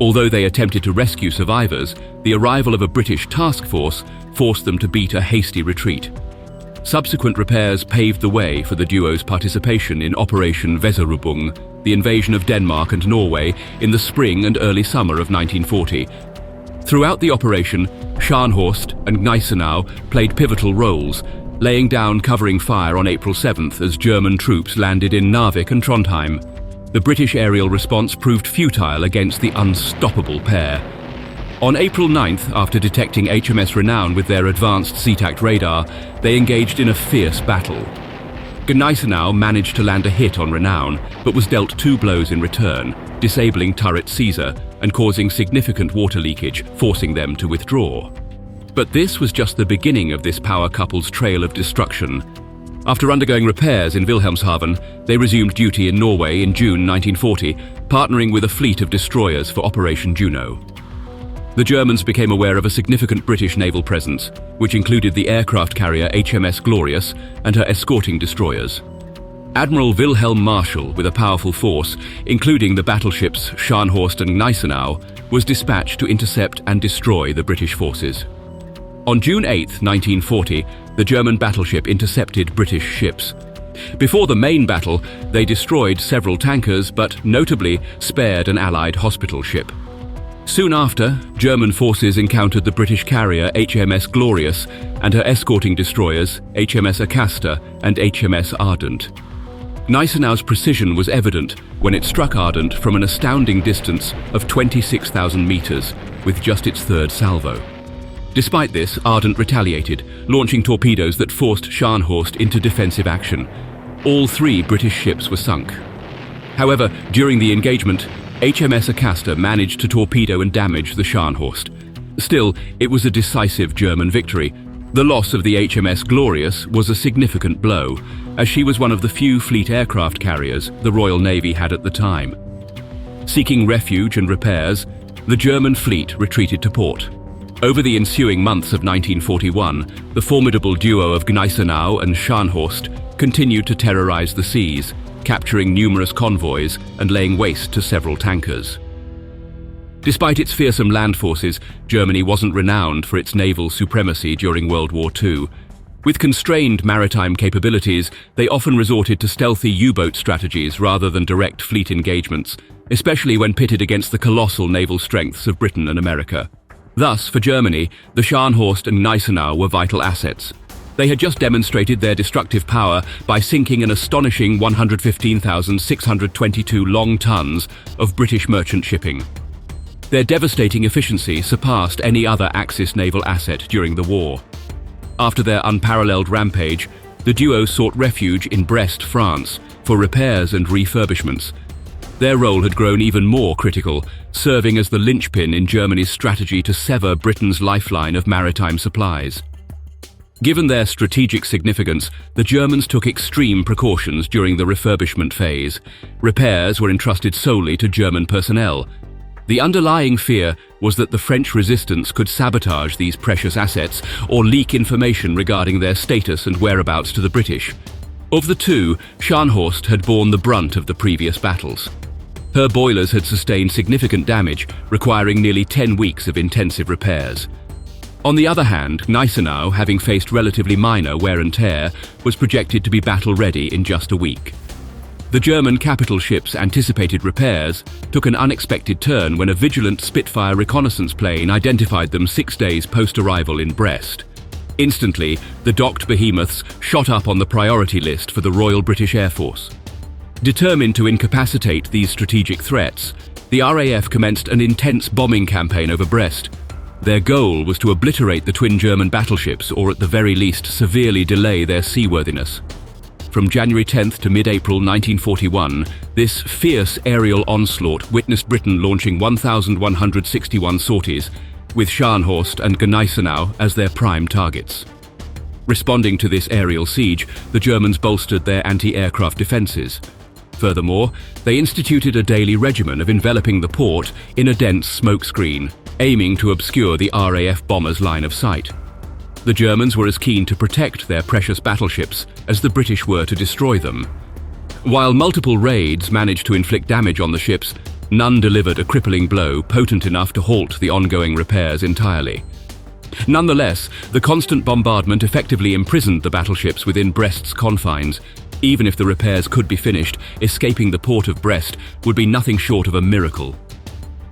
Although they attempted to rescue survivors, the arrival of a British task force forced them to beat a hasty retreat. Subsequent repairs paved the way for the duo's participation in Operation Weserübung, the invasion of Denmark and Norway in the spring and early summer of 1940. Throughout the operation, Scharnhorst and Gneisenau played pivotal roles, laying down covering fire on April 7th as German troops landed in Narvik and Trondheim. The British aerial response proved futile against the unstoppable pair. On April 9th, after detecting HMS Renown with their advanced SeaTac radar, they engaged in a fierce battle. Gneisenau managed to land a hit on Renown, but was dealt 2 blows in return, disabling turret Caesar and causing significant water leakage, forcing them to withdraw. But this was just the beginning of this power couple's trail of destruction. After undergoing repairs in Wilhelmshaven, they resumed duty in Norway in June 1940, partnering with a fleet of destroyers for Operation Juno. The Germans became aware of a significant British naval presence, which included the aircraft carrier HMS Glorious and her escorting destroyers. Admiral Wilhelm Marschall, with a powerful force, including the battleships Scharnhorst and Gneisenau, was dispatched to intercept and destroy the British forces. On June 8, 1940, the German battleship intercepted British ships. Before the main battle, they destroyed several tankers, but notably spared an Allied hospital ship. Soon after, German forces encountered the British carrier HMS Glorious and her escorting destroyers HMS Acasta and HMS Ardent. Gneisenau's precision was evident when it struck Ardent from an astounding distance of 26,000 meters with just its third salvo. Despite this, Ardent retaliated, launching torpedoes that forced Scharnhorst into defensive action. All 3 British ships were sunk. However, during the engagement, HMS Acasta managed to torpedo and damage the Scharnhorst. Still, it was a decisive German victory. The loss of the HMS Glorious was a significant blow, as she was one of the few fleet aircraft carriers the Royal Navy had at the time. Seeking refuge and repairs, the German fleet retreated to port. Over the ensuing months of 1941, the formidable duo of Gneisenau and Scharnhorst continued to terrorize the seas, capturing numerous convoys and laying waste to several tankers. Despite its fearsome land forces, Germany wasn't renowned for its naval supremacy during World War II. With constrained maritime capabilities, they often resorted to stealthy U-boat strategies rather than direct fleet engagements, especially when pitted against the colossal naval strengths of Britain and America. Thus, for Germany, the Scharnhorst and Gneisenau were vital assets. They had just demonstrated their destructive power by sinking an astonishing 115,622 long tons of British merchant shipping. Their devastating efficiency surpassed any other Axis naval asset during the war. After their unparalleled rampage, the duo sought refuge in Brest, France, for repairs and refurbishments. Their role had grown even more critical, serving as the linchpin in Germany's strategy to sever Britain's lifeline of maritime supplies. Given their strategic significance, the Germans took extreme precautions during the refurbishment phase. Repairs were entrusted solely to German personnel. The underlying fear was that the French resistance could sabotage these precious assets or leak information regarding their status and whereabouts to the British. Of the 2, Scharnhorst had borne the brunt of the previous battles. Her boilers had sustained significant damage, requiring nearly 10 weeks of intensive repairs. On the other hand, Gneisenau, having faced relatively minor wear and tear, was projected to be battle-ready in just a week. The German capital ship's anticipated repairs took an unexpected turn when a vigilant Spitfire reconnaissance plane identified them 6 days post-arrival in Brest. Instantly, the docked behemoths shot up on the priority list for the Royal British Air Force. Determined to incapacitate these strategic threats, the RAF commenced an intense bombing campaign over Brest. Their goal was to obliterate the twin German battleships or at the very least severely delay their seaworthiness. From January 10th to mid-April 1941, this fierce aerial onslaught witnessed Britain launching 1,161 sorties, with Scharnhorst and Gneisenau as their prime targets. Responding to this aerial siege, the Germans bolstered their anti-aircraft defenses. Furthermore, they instituted a daily regimen of enveloping the port in a dense smokescreen, aiming to obscure the RAF bombers' line of sight. The Germans were as keen to protect their precious battleships as the British were to destroy them. While multiple raids managed to inflict damage on the ships, none delivered a crippling blow potent enough to halt the ongoing repairs entirely. Nonetheless, the constant bombardment effectively imprisoned the battleships within Brest's confines. Even if the repairs could be finished, escaping the port of Brest would be nothing short of a miracle.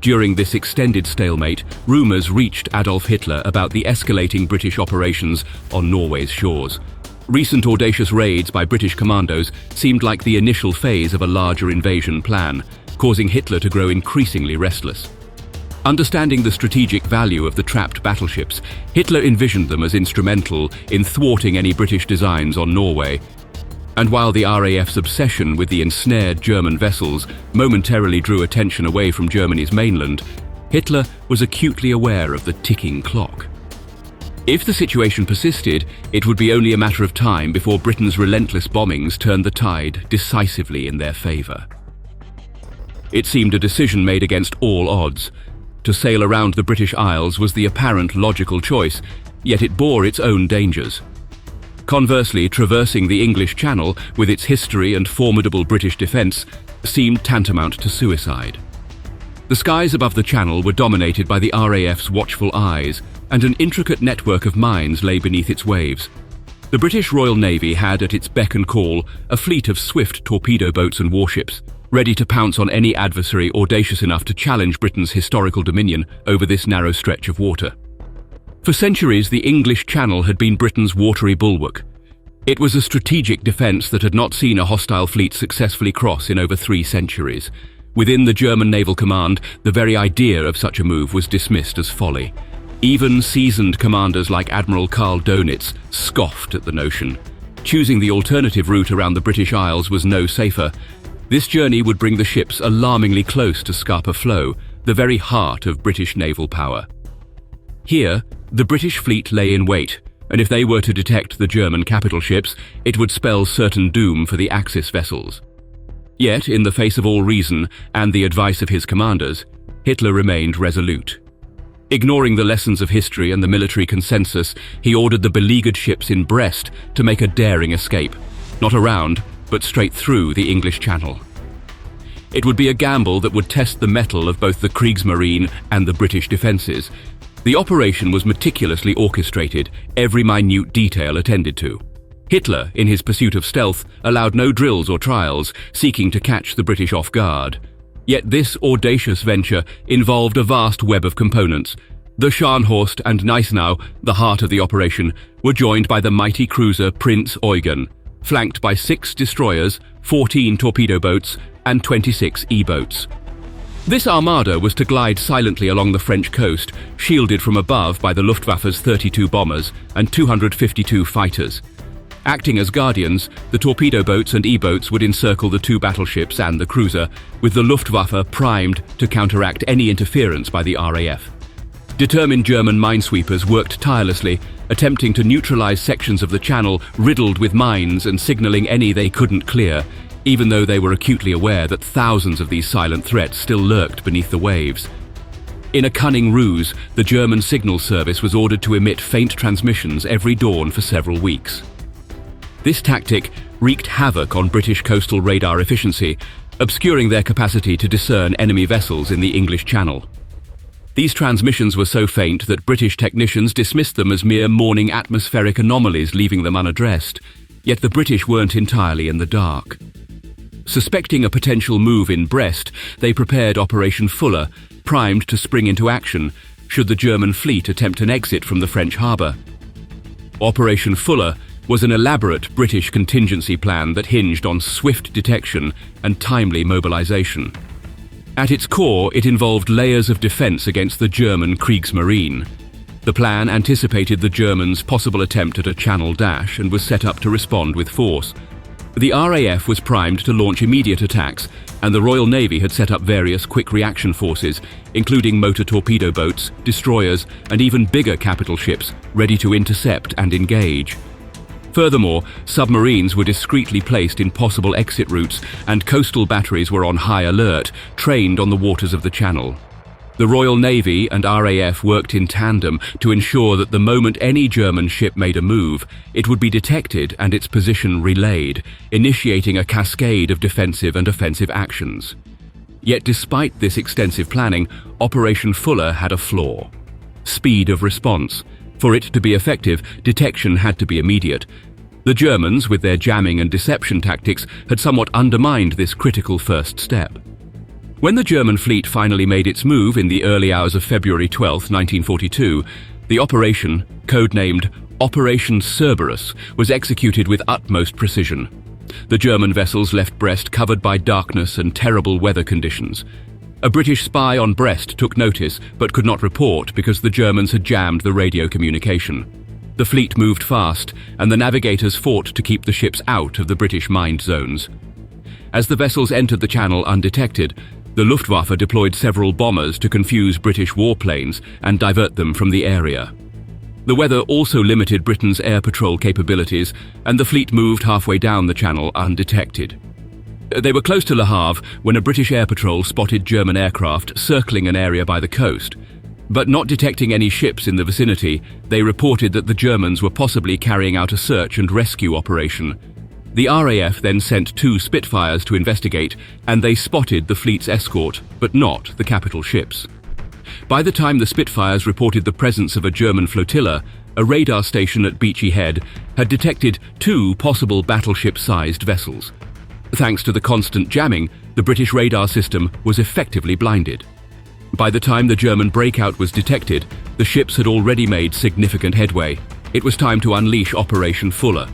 During this extended stalemate, rumors reached Adolf Hitler about the escalating British operations on Norway's shores. Recent audacious raids by British commandos seemed like the initial phase of a larger invasion plan, causing Hitler to grow increasingly restless. Understanding the strategic value of the trapped battleships, Hitler envisioned them as instrumental in thwarting any British designs on Norway. And while the RAF's obsession with the ensnared German vessels momentarily drew attention away from Germany's mainland, Hitler was acutely aware of the ticking clock. If the situation persisted, it would be only a matter of time before Britain's relentless bombings turned the tide decisively in their favor. It seemed a decision made against all odds. To sail around the British Isles was the apparent logical choice, yet it bore its own dangers. Conversely, traversing the English Channel with its history and formidable British defence seemed tantamount to suicide. The skies above the Channel were dominated by the RAF's watchful eyes, and an intricate network of mines lay beneath its waves. The British Royal Navy had at its beck and call a fleet of swift torpedo boats and warships, ready to pounce on any adversary audacious enough to challenge Britain's historical dominion over this narrow stretch of water. For centuries, the English Channel had been Britain's watery bulwark. It was a strategic defence that had not seen a hostile fleet successfully cross in over 3 centuries. Within the German Naval Command, the very idea of such a move was dismissed as folly. Even seasoned commanders like Admiral Karl Dönitz scoffed at the notion. Choosing the alternative route around the British Isles was no safer. This journey would bring the ships alarmingly close to Scapa Flow, the very heart of British naval power. Here, the British fleet lay in wait, and if they were to detect the German capital ships, it would spell certain doom for the Axis vessels. Yet, in the face of all reason and the advice of his commanders, Hitler remained resolute. Ignoring the lessons of history and the military consensus, he ordered the beleaguered ships in Brest to make a daring escape, not around, but straight through the English Channel. It would be a gamble that would test the mettle of both the Kriegsmarine and the British defences. The operation was meticulously orchestrated, every minute detail attended to. Hitler, in his pursuit of stealth, allowed no drills or trials, seeking to catch the British off guard. Yet this audacious venture involved a vast web of components. The Scharnhorst and Gneisenau, the heart of the operation, were joined by the mighty cruiser Prinz Eugen, flanked by 6 destroyers, 14 torpedo boats, and 26 E-boats. This armada was to glide silently along the French coast, shielded from above by the Luftwaffe's 32 bombers and 252 fighters. Acting as guardians, the torpedo boats and E-boats would encircle the 2 battleships and the cruiser, with the Luftwaffe primed to counteract any interference by the RAF. Determined German minesweepers worked tirelessly, attempting to neutralize sections of the channel riddled with mines and signaling any they couldn't clear, even though they were acutely aware that thousands of these silent threats still lurked beneath the waves. In a cunning ruse, the German signal service was ordered to emit faint transmissions every dawn for several weeks. This tactic wreaked havoc on British coastal radar efficiency, obscuring their capacity to discern enemy vessels in the English Channel. These transmissions were so faint that British technicians dismissed them as mere morning atmospheric anomalies, leaving them unaddressed. Yet the British weren't entirely in the dark. Suspecting a potential move in Brest, they prepared Operation Fuller, primed to spring into action should the German fleet attempt an exit from the French harbour. Operation Fuller was an elaborate British contingency plan that hinged on swift detection and timely mobilization. At its core, it involved layers of defense against the German Kriegsmarine. The plan anticipated the Germans' possible attempt at a channel dash and was set up to respond with force. The RAF was primed to launch immediate attacks, and the Royal Navy had set up various quick reaction forces, including motor torpedo boats, destroyers, and even bigger capital ships, ready to intercept and engage. Furthermore, submarines were discreetly placed in possible exit routes, and coastal batteries were on high alert, trained on the waters of the Channel. The Royal Navy and RAF worked in tandem to ensure that the moment any German ship made a move, it would be detected and its position relayed, initiating a cascade of defensive and offensive actions. Yet despite this extensive planning, Operation Fuller had a flaw: speed of response. For it to be effective, detection had to be immediate. The Germans, with their jamming and deception tactics, had somewhat undermined this critical first step. When the German fleet finally made its move in the early hours of February 12, 1942, the operation, codenamed Operation Cerberus, was executed with utmost precision. The German vessels left Brest covered by darkness and terrible weather conditions. A British spy on Brest took notice but could not report because the Germans had jammed the radio communication. The fleet moved fast, and the navigators fought to keep the ships out of the British mined zones. As the vessels entered the Channel undetected, the Luftwaffe deployed several bombers to confuse British warplanes and divert them from the area. The weather also limited Britain's air patrol capabilities, and the fleet moved halfway down the Channel undetected. They were close to Le Havre when a British air patrol spotted German aircraft circling an area by the coast. But not detecting any ships in the vicinity, they reported that the Germans were possibly carrying out a search and rescue operation. The RAF then sent 2 Spitfires to investigate, and they spotted the fleet's escort, but not the capital ships. By the time the Spitfires reported the presence of a German flotilla, a radar station at Beachy Head had detected 2 possible battleship-sized vessels. Thanks to the constant jamming, the British radar system was effectively blinded. By the time the German breakout was detected, the ships had already made significant headway. It was time to unleash Operation Fuller.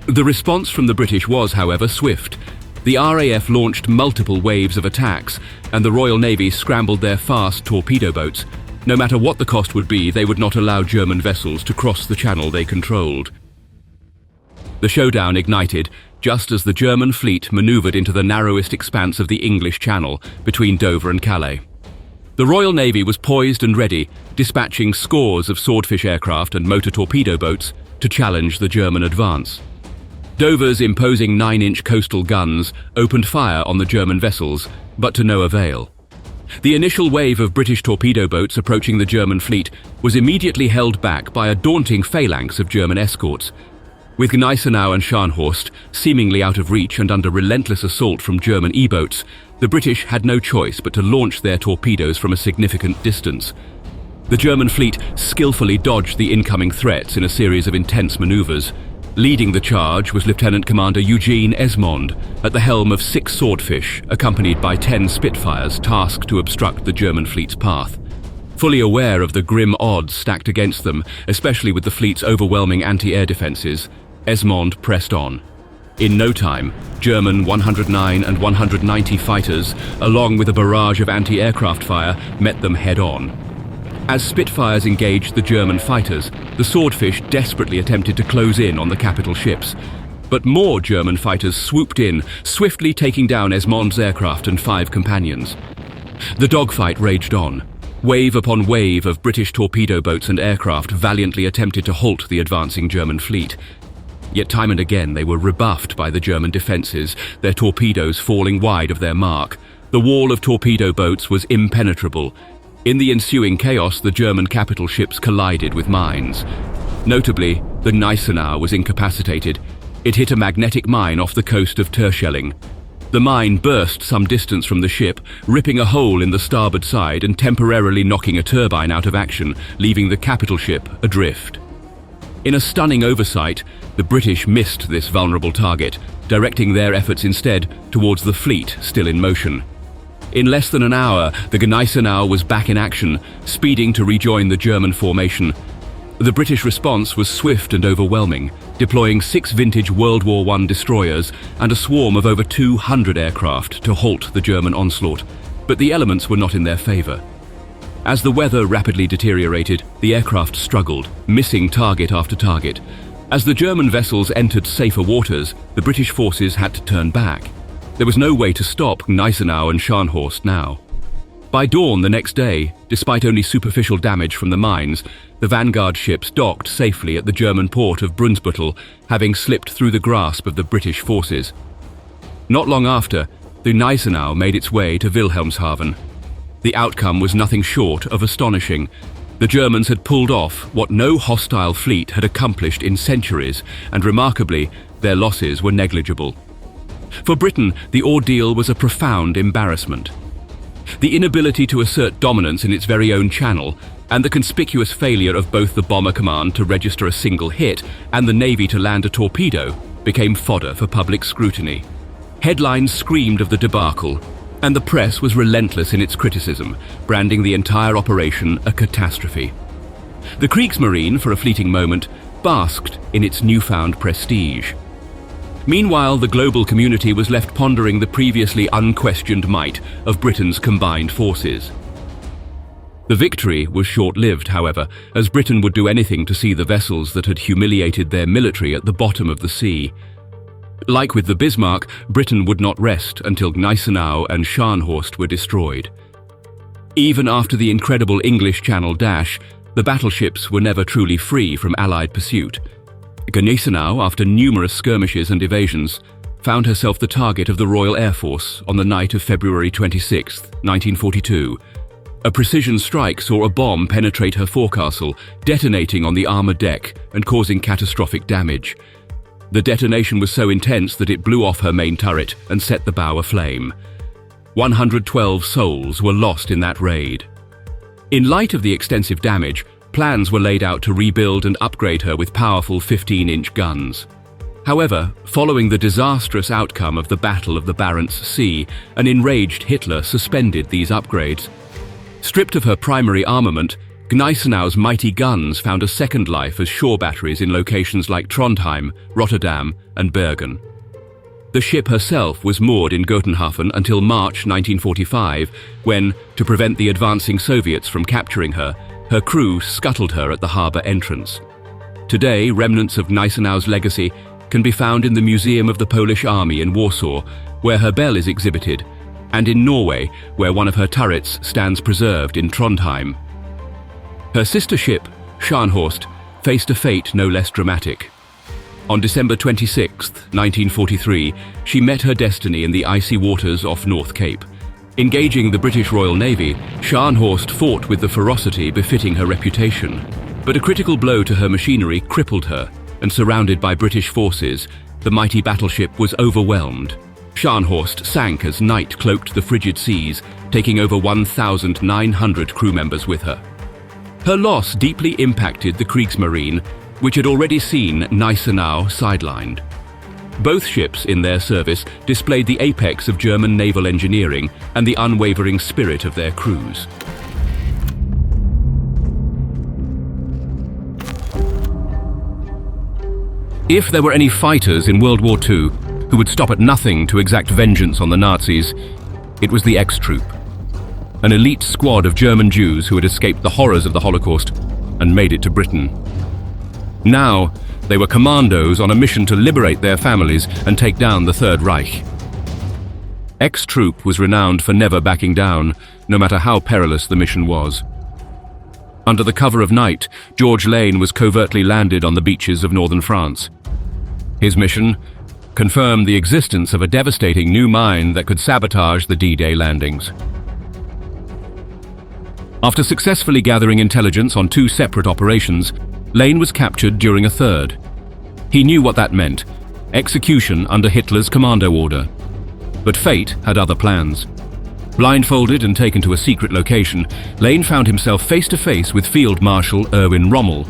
The response from the British was, however, swift. The RAF launched multiple waves of attacks, and the Royal Navy scrambled their fast torpedo boats. No matter what the cost would be, they would not allow German vessels to cross the channel they controlled. The showdown ignited just as the German fleet maneuvered into the narrowest expanse of the English Channel between Dover and Calais. The Royal Navy was poised and ready, dispatching scores of Swordfish aircraft and motor torpedo boats to challenge the German advance. Dover's imposing 9-inch coastal guns opened fire on the German vessels, but to no avail. The initial wave of British torpedo boats approaching the German fleet was immediately held back by a daunting phalanx of German escorts. With Gneisenau and Scharnhorst seemingly out of reach and under relentless assault from German E-boats, the British had no choice but to launch their torpedoes from a significant distance. The German fleet skillfully dodged the incoming threats in a series of intense maneuvers. Leading the charge was Lieutenant Commander Eugene Esmond, at the helm of 6 Swordfish, accompanied by 10 Spitfires tasked to obstruct the German fleet's path. Fully aware of the grim odds stacked against them, especially with the fleet's overwhelming anti-air defenses, Esmond pressed on. In no time, German 109 and 190 fighters, along with a barrage of anti-aircraft fire, met them head-on. As Spitfires engaged the German fighters, the Swordfish desperately attempted to close in on the capital ships. But more German fighters swooped in, swiftly taking down Esmond's aircraft and 5 companions. The dogfight raged on. Wave upon wave of British torpedo boats and aircraft valiantly attempted to halt the advancing German fleet. Yet time and again they were rebuffed by the German defences, their torpedoes falling wide of their mark. The wall of torpedo boats was impenetrable. In the ensuing chaos, the German capital ships collided with mines. Notably, the Gneisenau was incapacitated. It hit a magnetic mine off the coast of Terschelling. The mine burst some distance from the ship, ripping a hole in the starboard side and temporarily knocking a turbine out of action, leaving the capital ship adrift. In a stunning oversight, the British missed this vulnerable target, directing their efforts instead towards the fleet still in motion. In less than an hour, the Gneisenau was back in action, speeding to rejoin the German formation. The British response was swift and overwhelming, deploying 6 vintage World War I destroyers and a swarm of over 200 aircraft to halt the German onslaught. But the elements were not in their favour. As the weather rapidly deteriorated, the aircraft struggled, missing target after target. As the German vessels entered safer waters, the British forces had to turn back. There was no way to stop Gneisenau and Scharnhorst now. By dawn the next day, despite only superficial damage from the mines, the vanguard ships docked safely at the German port of Brunsbüttel, having slipped through the grasp of the British forces. Not long after, the Gneisenau made its way to Wilhelmshaven. The outcome was nothing short of astonishing. The Germans had pulled off what no hostile fleet had accomplished in centuries, and remarkably, their losses were negligible. For Britain, the ordeal was a profound embarrassment. The inability to assert dominance in its very own channel, and the conspicuous failure of both the Bomber Command to register a single hit and the Navy to land a torpedo, became fodder for public scrutiny. Headlines screamed of the debacle, and the press was relentless in its criticism, branding the entire operation a catastrophe. The Kriegsmarine, for a fleeting moment, basked in its newfound prestige. Meanwhile, the global community was left pondering the previously unquestioned might of Britain's combined forces. The victory was short-lived, however, as Britain would do anything to see the vessels that had humiliated their military at the bottom of the sea. Like with the Bismarck, Britain would not rest until Gneisenau and Scharnhorst were destroyed. Even after the incredible English Channel dash, the battleships were never truly free from Allied pursuit. Gneisenau, after numerous skirmishes and evasions, found herself the target of the Royal Air Force on the night of February 26, 1942. A precision strike saw a bomb penetrate her forecastle, detonating on the armoured deck and causing catastrophic damage. The detonation was so intense that it blew off her main turret and set the bow aflame. 112 souls were lost in that raid. In light of the extensive damage, plans were laid out to rebuild and upgrade her with powerful 15-inch guns. However, following the disastrous outcome of the Battle of the Barents Sea, an enraged Hitler suspended these upgrades. Stripped of her primary armament, Gneisenau's mighty guns found a second life as shore batteries in locations like Trondheim, Rotterdam, and Bergen. The ship herself was moored in Gotenhafen until March 1945, when, to prevent the advancing Soviets from capturing her, her crew scuttled her at the harbour entrance. Today, remnants of Gneisenau's legacy can be found in the Museum of the Polish Army in Warsaw, where her bell is exhibited, and in Norway, where one of her turrets stands preserved in Trondheim. Her sister ship, Scharnhorst, faced a fate no less dramatic. On December 26, 1943, she met her destiny in the icy waters off North Cape. Engaging the British Royal Navy, Scharnhorst fought with the ferocity befitting her reputation. But a critical blow to her machinery crippled her, and surrounded by British forces, the mighty battleship was overwhelmed. Scharnhorst sank as night cloaked the frigid seas, taking over 1,900 crew members with her. Her loss deeply impacted the Kriegsmarine, which had already seen Gneisenau sidelined. Both ships in their service displayed the apex of German naval engineering and the unwavering spirit of their crews. If there were any fighters in World War II who would stop at nothing to exact vengeance on the Nazis, it was the X-Troop, an elite squad of German Jews who had escaped the horrors of the Holocaust and made it to Britain. Now, they were commandos on a mission to liberate their families and take down the Third Reich. X-Troop was renowned for never backing down, no matter how perilous the mission was. Under the cover of night, George Lane was covertly landed on the beaches of northern France. His mission? Confirmed the existence of a devastating new mine that could sabotage the D-Day landings. After successfully gathering intelligence on 2 separate operations, Lane was captured during a third. He knew what that meant: execution under Hitler's commando order. But fate had other plans. Blindfolded and taken to a secret location, Lane found himself face to face with Field Marshal Erwin Rommel.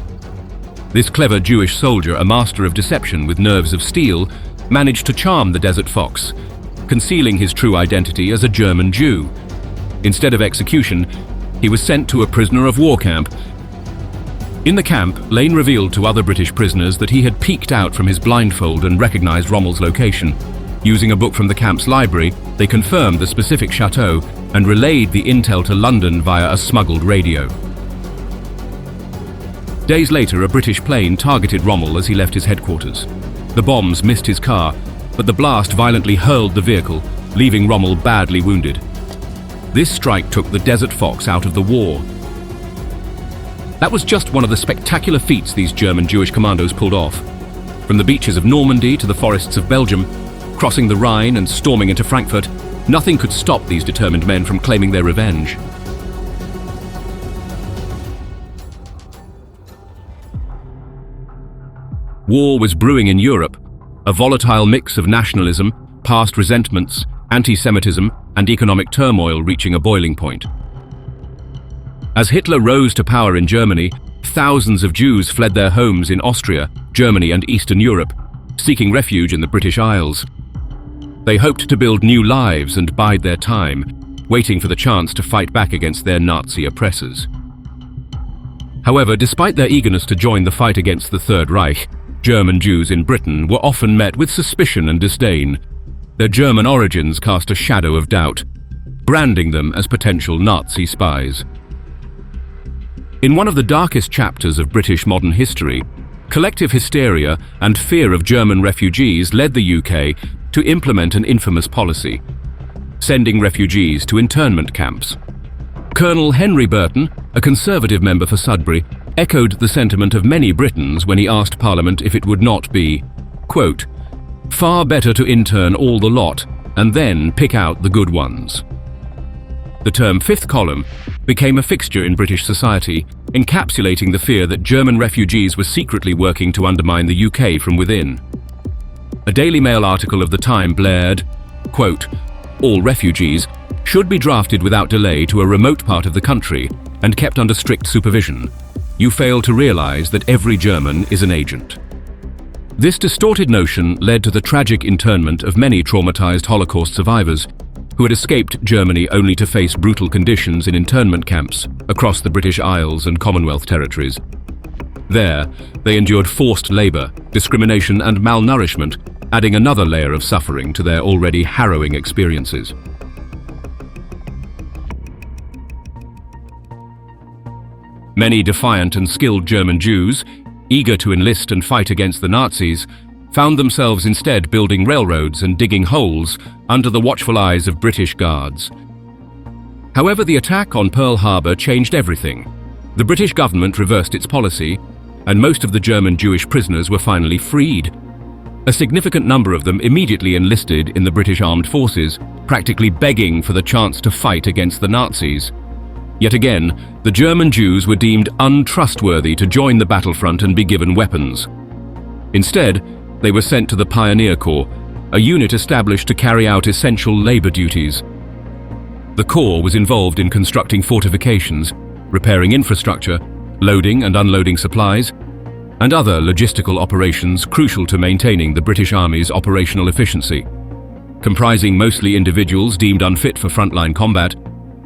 This clever Jewish soldier, a master of deception with nerves of steel, managed to charm the Desert Fox, concealing his true identity as a German Jew. Instead of execution, he was sent to a prisoner of war camp. In the camp, Lane revealed to other British prisoners that he had peeked out from his blindfold and recognized Rommel's location. Using a book from the camp's library, they confirmed the specific chateau and relayed the intel to London via a smuggled radio. Days later, a British plane targeted Rommel as he left his headquarters. The bombs missed his car, but the blast violently hurled the vehicle, leaving Rommel badly wounded. This strike took the Desert Fox out of the war. That was just one of the spectacular feats these German Jewish commandos pulled off. From the beaches of Normandy to the forests of Belgium, crossing the Rhine and storming into Frankfurt, nothing could stop these determined men from claiming their revenge. War was brewing in Europe, a volatile mix of nationalism, past resentments, anti-Semitism, and economic turmoil reaching a boiling point. As Hitler rose to power in Germany, thousands of Jews fled their homes in Austria, Germany, and Eastern Europe, seeking refuge in the British Isles. They hoped to build new lives and bide their time, waiting for the chance to fight back against their Nazi oppressors. However, despite their eagerness to join the fight against the Third Reich, German Jews in Britain were often met with suspicion and disdain. Their German origins cast a shadow of doubt, branding them as potential Nazi spies. In one of the darkest chapters of British modern history, collective hysteria and fear of German refugees led the UK to implement an infamous policy, sending refugees to internment camps. Colonel Henry Burton, a Conservative member for Sudbury, echoed the sentiment of many Britons when he asked Parliament if it would not be, quote, "far better to intern all the lot and then pick out the good ones." The term fifth column became a fixture in British society, encapsulating the fear that German refugees were secretly working to undermine the UK from within. A Daily Mail article of the time blared, quote, "all refugees, should be drafted without delay to a remote part of the country and kept under strict supervision, you fail to realize that every German is an agent. This distorted notion led to the tragic internment of many traumatized Holocaust survivors who had escaped Germany only to face brutal conditions in internment camps across the British Isles and Commonwealth territories. There, they endured forced labor, discrimination and malnourishment, adding another layer of suffering to their already harrowing experiences. Many defiant and skilled German Jews, eager to enlist and fight against the Nazis, found themselves instead building railroads and digging holes under the watchful eyes of British guards. However, the attack on Pearl Harbor changed everything. The British government reversed its policy, and most of the German Jewish prisoners were finally freed. A significant number of them immediately enlisted in the British armed forces, practically begging for the chance to fight against the Nazis. Yet again, the German Jews were deemed untrustworthy to join the battlefront and be given weapons. Instead, they were sent to the Pioneer Corps, a unit established to carry out essential labor duties. The Corps was involved in constructing fortifications, repairing infrastructure, loading and unloading supplies, and other logistical operations crucial to maintaining the British Army's operational efficiency. Comprising mostly individuals deemed unfit for frontline combat,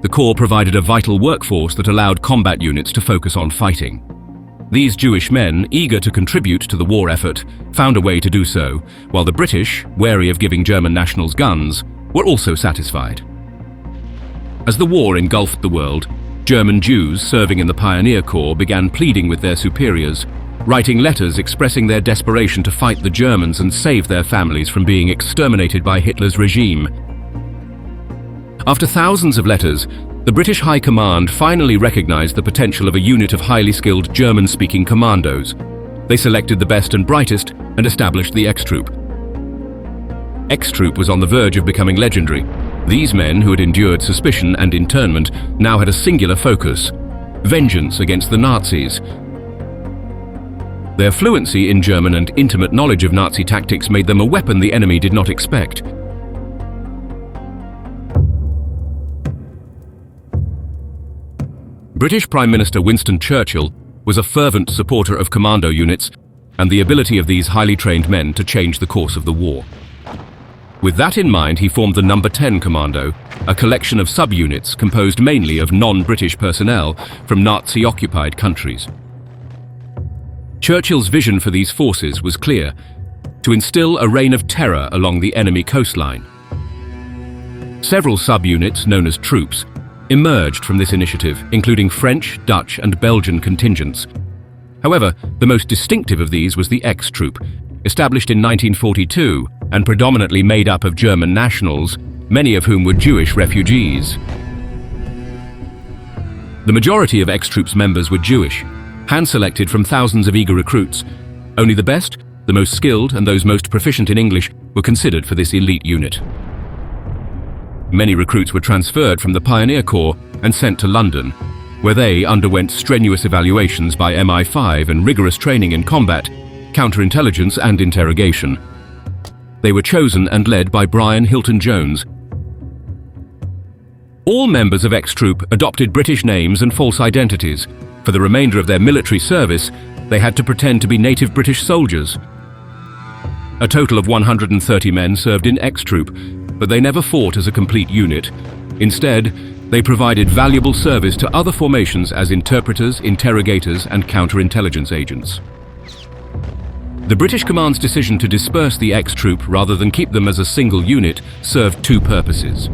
the Corps provided a vital workforce that allowed combat units to focus on fighting. These Jewish men, eager to contribute to the war effort, found a way to do so, while the British, wary of giving German nationals guns, were also satisfied. As the war engulfed the world, German Jews serving in the Pioneer Corps began pleading with their superiors, writing letters expressing their desperation to fight the Germans and save their families from being exterminated by Hitler's regime. After thousands of letters, the British High Command finally recognized the potential of a unit of highly skilled German-speaking commandos. They selected the best and brightest and established the X-Troop. X-Troop was on the verge of becoming legendary. These men, who had endured suspicion and internment, now had a singular focus: vengeance against the Nazis. Their fluency in German and intimate knowledge of Nazi tactics made them a weapon the enemy did not expect. British Prime Minister Winston Churchill was a fervent supporter of commando units and the ability of these highly trained men to change the course of the war. With that in mind, he formed the No. 10 Commando, a collection of sub-units composed mainly of non-British personnel from Nazi-occupied countries. Churchill's vision for these forces was clear: to instill a reign of terror along the enemy coastline. Several sub-units, known as troops, emerged from this initiative, including French, Dutch and Belgian contingents. However, the most distinctive of these was the X-Troop, established in 1942 and predominantly made up of German nationals, many of whom were Jewish refugees. The majority of X-Troop's members were Jewish, hand-selected from thousands of eager recruits. Only the best, the most skilled and those most proficient in English were considered for this elite unit. Many recruits were transferred from the Pioneer Corps and sent to London, where they underwent strenuous evaluations by MI5 and rigorous training in combat, counterintelligence and interrogation. They were chosen and led by Brian Hilton Jones. All members of X-Troop adopted British names and false identities. For the remainder of their military service, they had to pretend to be native British soldiers. A total of 130 men served in X-Troop, but they never fought as a complete unit. Instead, they provided valuable service to other formations as interpreters, interrogators, and counterintelligence agents. The British Command's decision to disperse the X-Troop rather than keep them as a single unit served two purposes.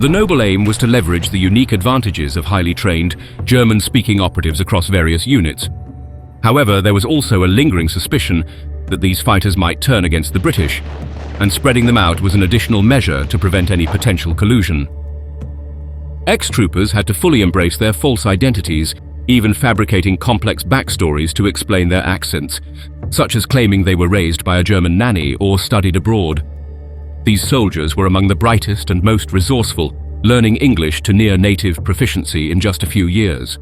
The noble aim was to leverage the unique advantages of highly trained, German-speaking operatives across various units. However, there was also a lingering suspicion that these fighters might turn against the British, and spreading them out was an additional measure to prevent any potential collusion. X-Troopers had to fully embrace their false identities, even fabricating complex backstories to explain their accents, such as claiming they were raised by a German nanny or studied abroad. These soldiers were among the brightest and most resourceful, learning English to near native proficiency in just a few years.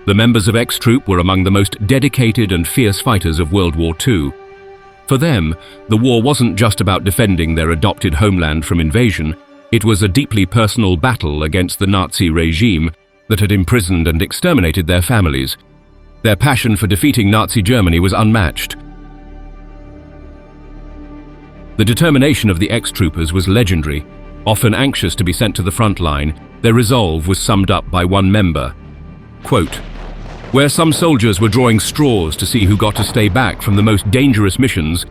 The members of X Troop were among the most dedicated and fierce fighters of World War II. For them, the war wasn't just about defending their adopted homeland from invasion. It was a deeply personal battle against the Nazi regime that had imprisoned and exterminated their families. Their passion for defeating Nazi Germany was unmatched. The determination of the X-Troopers was legendary. Often anxious to be sent to the front line, their resolve was summed up by one member. Quote, "Where some soldiers were drawing straws to see who got to stay back from the most dangerous missions,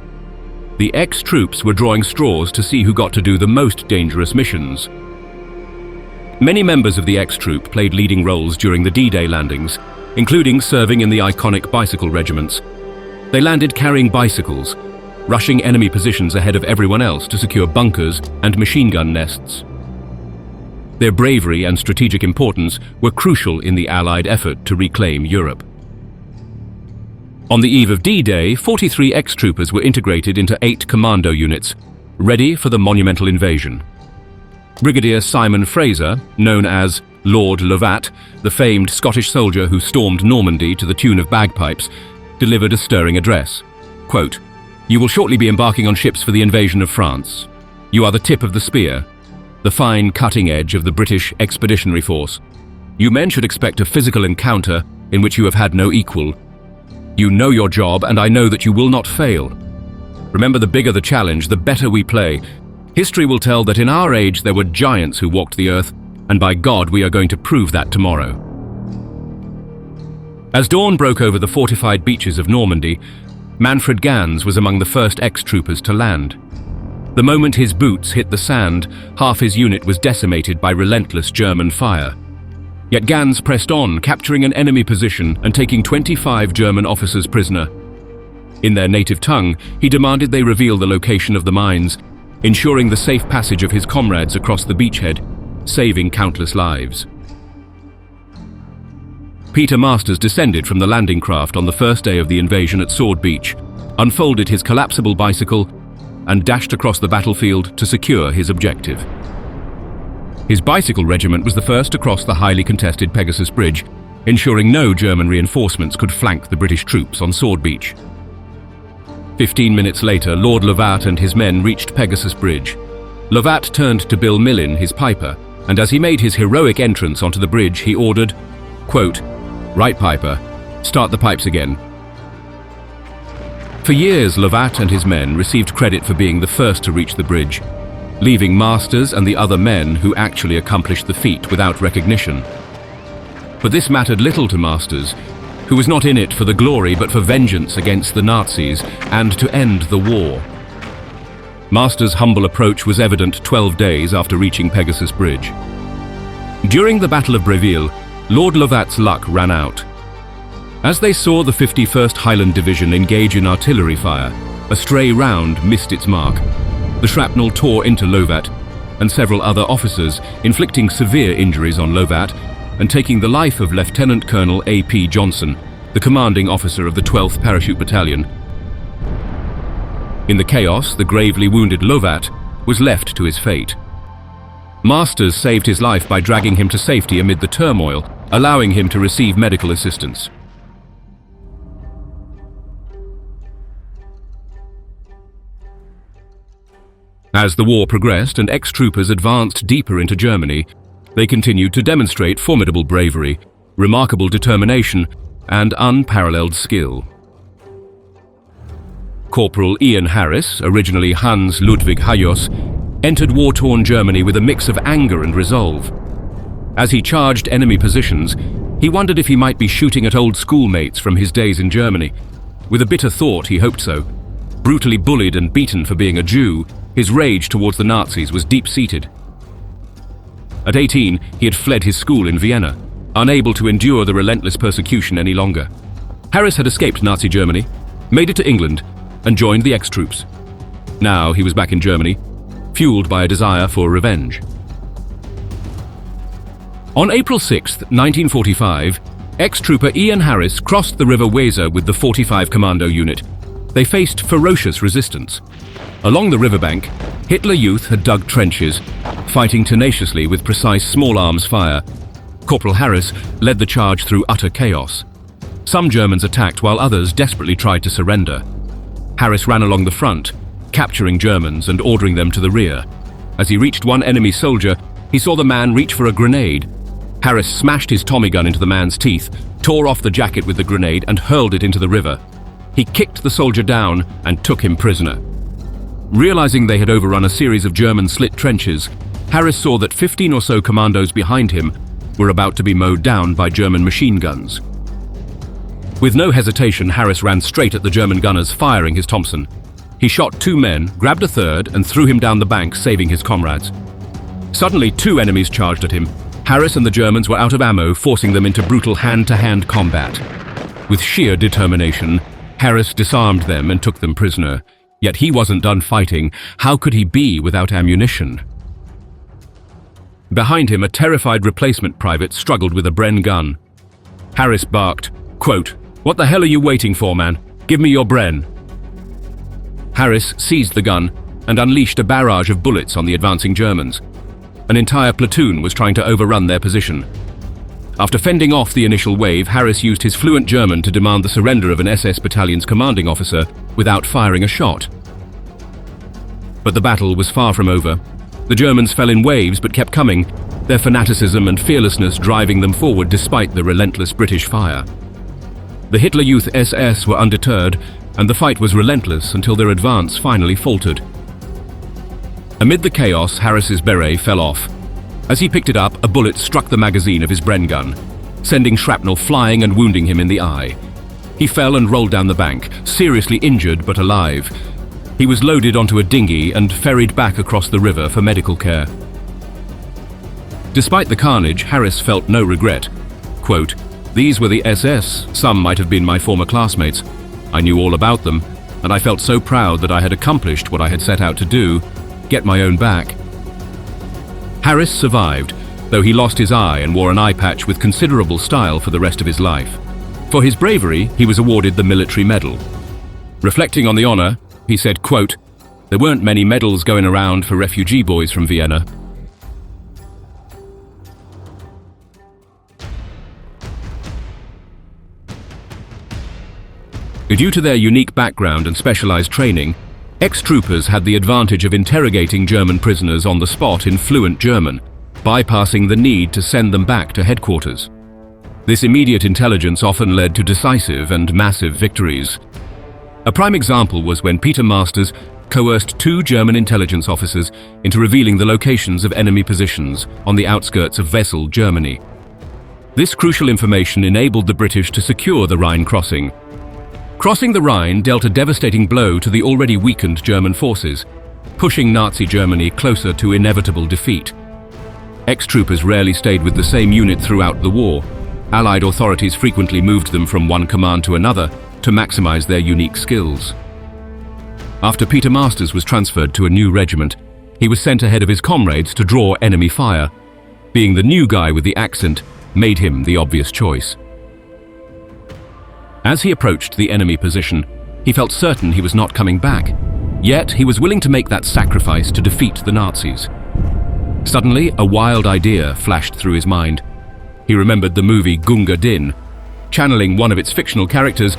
the X-Troops were drawing straws to see who got to do the most dangerous missions." Many members of the X-Troop played leading roles during the D-Day landings, including serving in the iconic bicycle regiments. They landed carrying bicycles, rushing enemy positions ahead of everyone else to secure bunkers and machine gun nests. Their bravery and strategic importance were crucial in the Allied effort to reclaim Europe. On the eve of D-Day, 43 X-Troopers were integrated into 8 commando units, ready for the monumental invasion. Brigadier Simon Fraser, known as Lord Lovat, the famed Scottish soldier who stormed Normandy to the tune of bagpipes, delivered a stirring address. Quote, "You will shortly be embarking on ships for the invasion of France. You are the tip of the spear, the fine cutting edge of the British Expeditionary Force. You men should expect a physical encounter in which you have had no equal. You know your job, and I know that you will not fail. Remember, the bigger the challenge, the better we play. History will tell that in our age there were giants who walked the earth, and by God we are going to prove that tomorrow." As dawn broke over the fortified beaches of Normandy, Manfred Ganz was among the first X-Troopers to land. The moment his boots hit the sand, half his unit was decimated by relentless German fire. Yet Ganz pressed on, capturing an enemy position and taking 25 German officers prisoner. In their native tongue, he demanded they reveal the location of the mines, ensuring the safe passage of his comrades across the beachhead, saving countless lives. Peter Masters descended from the landing craft on the first day of the invasion at Sword Beach, unfolded his collapsible bicycle, and dashed across the battlefield to secure his objective. His bicycle regiment was the first to cross the highly contested Pegasus Bridge, ensuring no German reinforcements could flank the British troops on Sword Beach. 15 minutes later, Lord Lovat and his men reached Pegasus Bridge. Lovat turned to Bill Millin, his piper, and as he made his heroic entrance onto the bridge, he ordered, quote, "Right, piper, start the pipes again." For years, Lovat and his men received credit for being the first to reach the bridge, leaving Masters and the other men who actually accomplished the feat without recognition. But this mattered little to Masters, who was not in it for the glory but for vengeance against the Nazis and to end the war. Masters' humble approach was evident 12 days after reaching Pegasus Bridge. During the Battle of Breville, Lord Lovat's luck ran out. As they saw the 51st Highland Division engage in artillery fire, a stray round missed its mark. The shrapnel tore into Lovat and several other officers, inflicting severe injuries on Lovat and taking the life of Lieutenant Colonel A.P. Johnson, the commanding officer of the 12th Parachute Battalion. In the chaos, the gravely wounded Lovat was left to his fate. Masters saved his life by dragging him to safety amid the turmoil, allowing him to receive medical assistance. As the war progressed and X-Troopers advanced deeper into Germany, they continued to demonstrate formidable bravery, remarkable determination, and unparalleled skill. Corporal Ian Harris, originally Hans Ludwig Hayos, entered war-torn Germany with a mix of anger and resolve. As he charged enemy positions, he wondered if he might be shooting at old schoolmates from his days in Germany. With a bitter thought, he hoped so. Brutally bullied and beaten for being a Jew, his rage towards the Nazis was deep-seated. At 18, he had fled his school in Vienna, unable to endure the relentless persecution any longer. Harris had escaped Nazi Germany, made it to England, and joined the X-Troops. Now he was back in Germany, fueled by a desire for revenge. On April 6, 1945, X-Trooper Ian Harris crossed the River Weser with the 45 Commando Unit. They faced ferocious resistance. Along the riverbank, Hitler Youth had dug trenches, fighting tenaciously with precise small arms fire, Corporal Harris led the charge through utter chaos. Some Germans attacked while others desperately tried to surrender. Harris ran along the front, capturing Germans and ordering them to the rear. As he reached one enemy soldier, he saw the man reach for a grenade. Harris smashed his Tommy gun into the man's teeth, tore off the jacket with the grenade and hurled it into the river. He kicked the soldier down and took him prisoner. Realizing they had overrun a series of German slit trenches, Harris saw that 15 or so commandos behind him were about to be mowed down by German machine guns. With no hesitation, Harris ran straight at the German gunners, firing his Thompson. He shot 2 men, grabbed a third, and threw him down the bank, saving his comrades. Suddenly, 2 enemies charged at him. Harris and the Germans were out of ammo, forcing them into brutal hand-to-hand combat. With sheer determination, Harris disarmed them and took them prisoner. Yet he wasn't done fighting. How could he be without ammunition? Behind him, a terrified replacement private struggled with a Bren gun. Harris barked, quote, "What the hell are you waiting for, man? Give me your Bren." Harris seized the gun and unleashed a barrage of bullets on the advancing Germans. An entire platoon was trying to overrun their position. After fending off the initial wave, Harris used his fluent German to demand the surrender of an SS battalion's commanding officer without firing a shot. But the battle was far from over. The Germans fell in waves but kept coming, their fanaticism and fearlessness driving them forward despite the relentless British fire. The Hitler Youth SS were undeterred, and the fight was relentless until their advance finally faltered. Amid the chaos, Harris's beret fell off. As he picked it up, a bullet struck the magazine of his Bren gun, sending shrapnel flying and wounding him in the eye. He fell and rolled down the bank, seriously injured but alive. He was loaded onto a dinghy and ferried back across the river for medical care. Despite the carnage, Harris felt no regret. Quote, "These were the SS. Some might have been my former classmates. I knew all about them, and I felt so proud that I had accomplished what I had set out to do, get my own back." Harris survived, though he lost his eye and wore an eye patch with considerable style for the rest of his life. For his bravery, he was awarded the Military Medal. Reflecting on the honor, he said, quote, "There weren't many medals going around for refugee boys from Vienna." Due to their unique background and specialized training, ex-troopers had the advantage of interrogating German prisoners on the spot in fluent German, bypassing the need to send them back to headquarters. This immediate intelligence often led to decisive and massive victories. A prime example was when Peter Masters coerced 2 German intelligence officers into revealing the locations of enemy positions on the outskirts of Wesel, Germany. This crucial information enabled the British to secure the Rhine crossing. Crossing the Rhine dealt a devastating blow to the already weakened German forces, pushing Nazi Germany closer to inevitable defeat. Ex-troopers rarely stayed with the same unit throughout the war. Allied authorities frequently moved them from one command to another to maximize their unique skills. After Peter Masters was transferred to a new regiment, he was sent ahead of his comrades to draw enemy fire. Being the new guy with the accent made him the obvious choice. As he approached the enemy position, he felt certain he was not coming back. Yet he was willing to make that sacrifice to defeat the Nazis. Suddenly, a wild idea flashed through his mind. He remembered the movie Gunga Din. Channeling one of its fictional characters,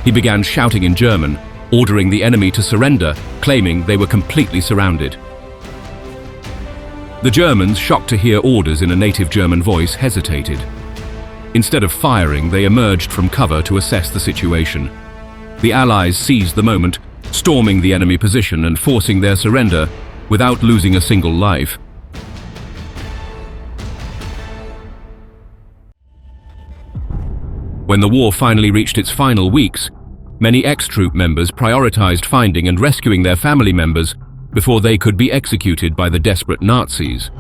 he began shouting in German, ordering the enemy to surrender, claiming they were completely surrounded. The Germans, shocked to hear orders in a native German voice, hesitated. Instead of firing, they emerged from cover to assess the situation. The Allies seized the moment, storming the enemy position and forcing their surrender without losing a single life. When the war finally reached its final weeks, many ex-troop members prioritized finding and rescuing their family members before they could be executed by the desperate Nazis.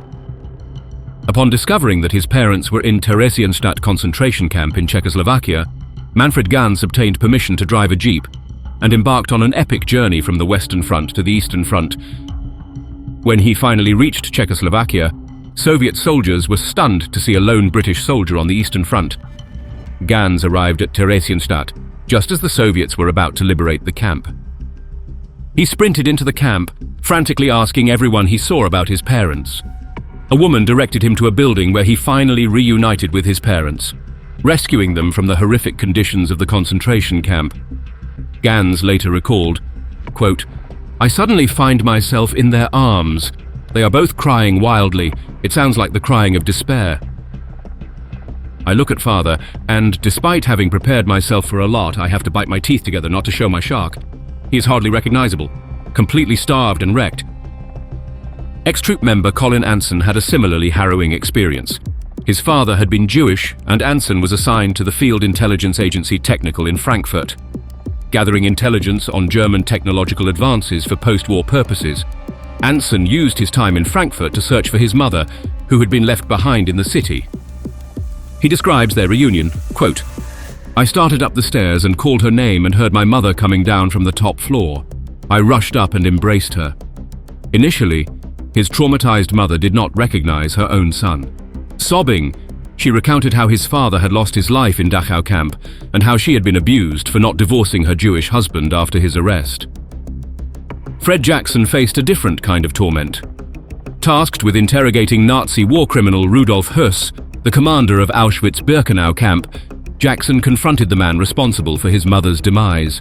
Upon discovering that his parents were in Theresienstadt concentration camp in Czechoslovakia, Manfred Ganz obtained permission to drive a jeep and embarked on an epic journey from the Western Front to the Eastern Front. When he finally reached Czechoslovakia, Soviet soldiers were stunned to see a lone British soldier on the Eastern Front. Ganz arrived at Theresienstadt just as the Soviets were about to liberate the camp. He sprinted into the camp, frantically asking everyone he saw about his parents. A woman directed him to a building where he finally reunited with his parents, rescuing them from the horrific conditions of the concentration camp. Gans later recalled, quote, "I suddenly find myself in their arms. They are both crying wildly. It sounds like the crying of despair. I look at father, and despite having prepared myself for a lot, I have to bite my teeth together not to show my shark. He is hardly recognizable, completely starved and wrecked." Ex-troop member Colin Anson had a similarly harrowing experience. His father had been Jewish, and Anson was assigned to the Field Intelligence Agency Technical in Frankfurt, gathering intelligence on German technological advances for post-war purposes. Anson used his time in Frankfurt to search for his mother, who had been left behind in the city. He describes their reunion, quote, "I started up the stairs and called her name and heard my mother coming down from the top floor. I rushed up and embraced her. Initially, his traumatized mother did not recognize her own son. Sobbing, she recounted how his father had lost his life in Dachau camp and how she had been abused for not divorcing her Jewish husband after his arrest." Fred Jackson faced a different kind of torment. Tasked with interrogating Nazi war criminal Rudolf Höss, the commander of Auschwitz-Birkenau camp, Jackson confronted the man responsible for his mother's demise.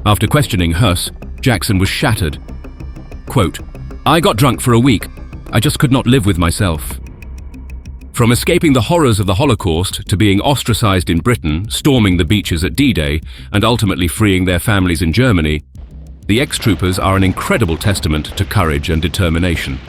After questioning Höss, Jackson was shattered. Quote, "I got drunk for a week. I just could not live with myself." From escaping the horrors of the Holocaust to being ostracized in Britain, storming the beaches at D-Day, and ultimately freeing their families in Germany, the ex-troopers are an incredible testament to courage and determination.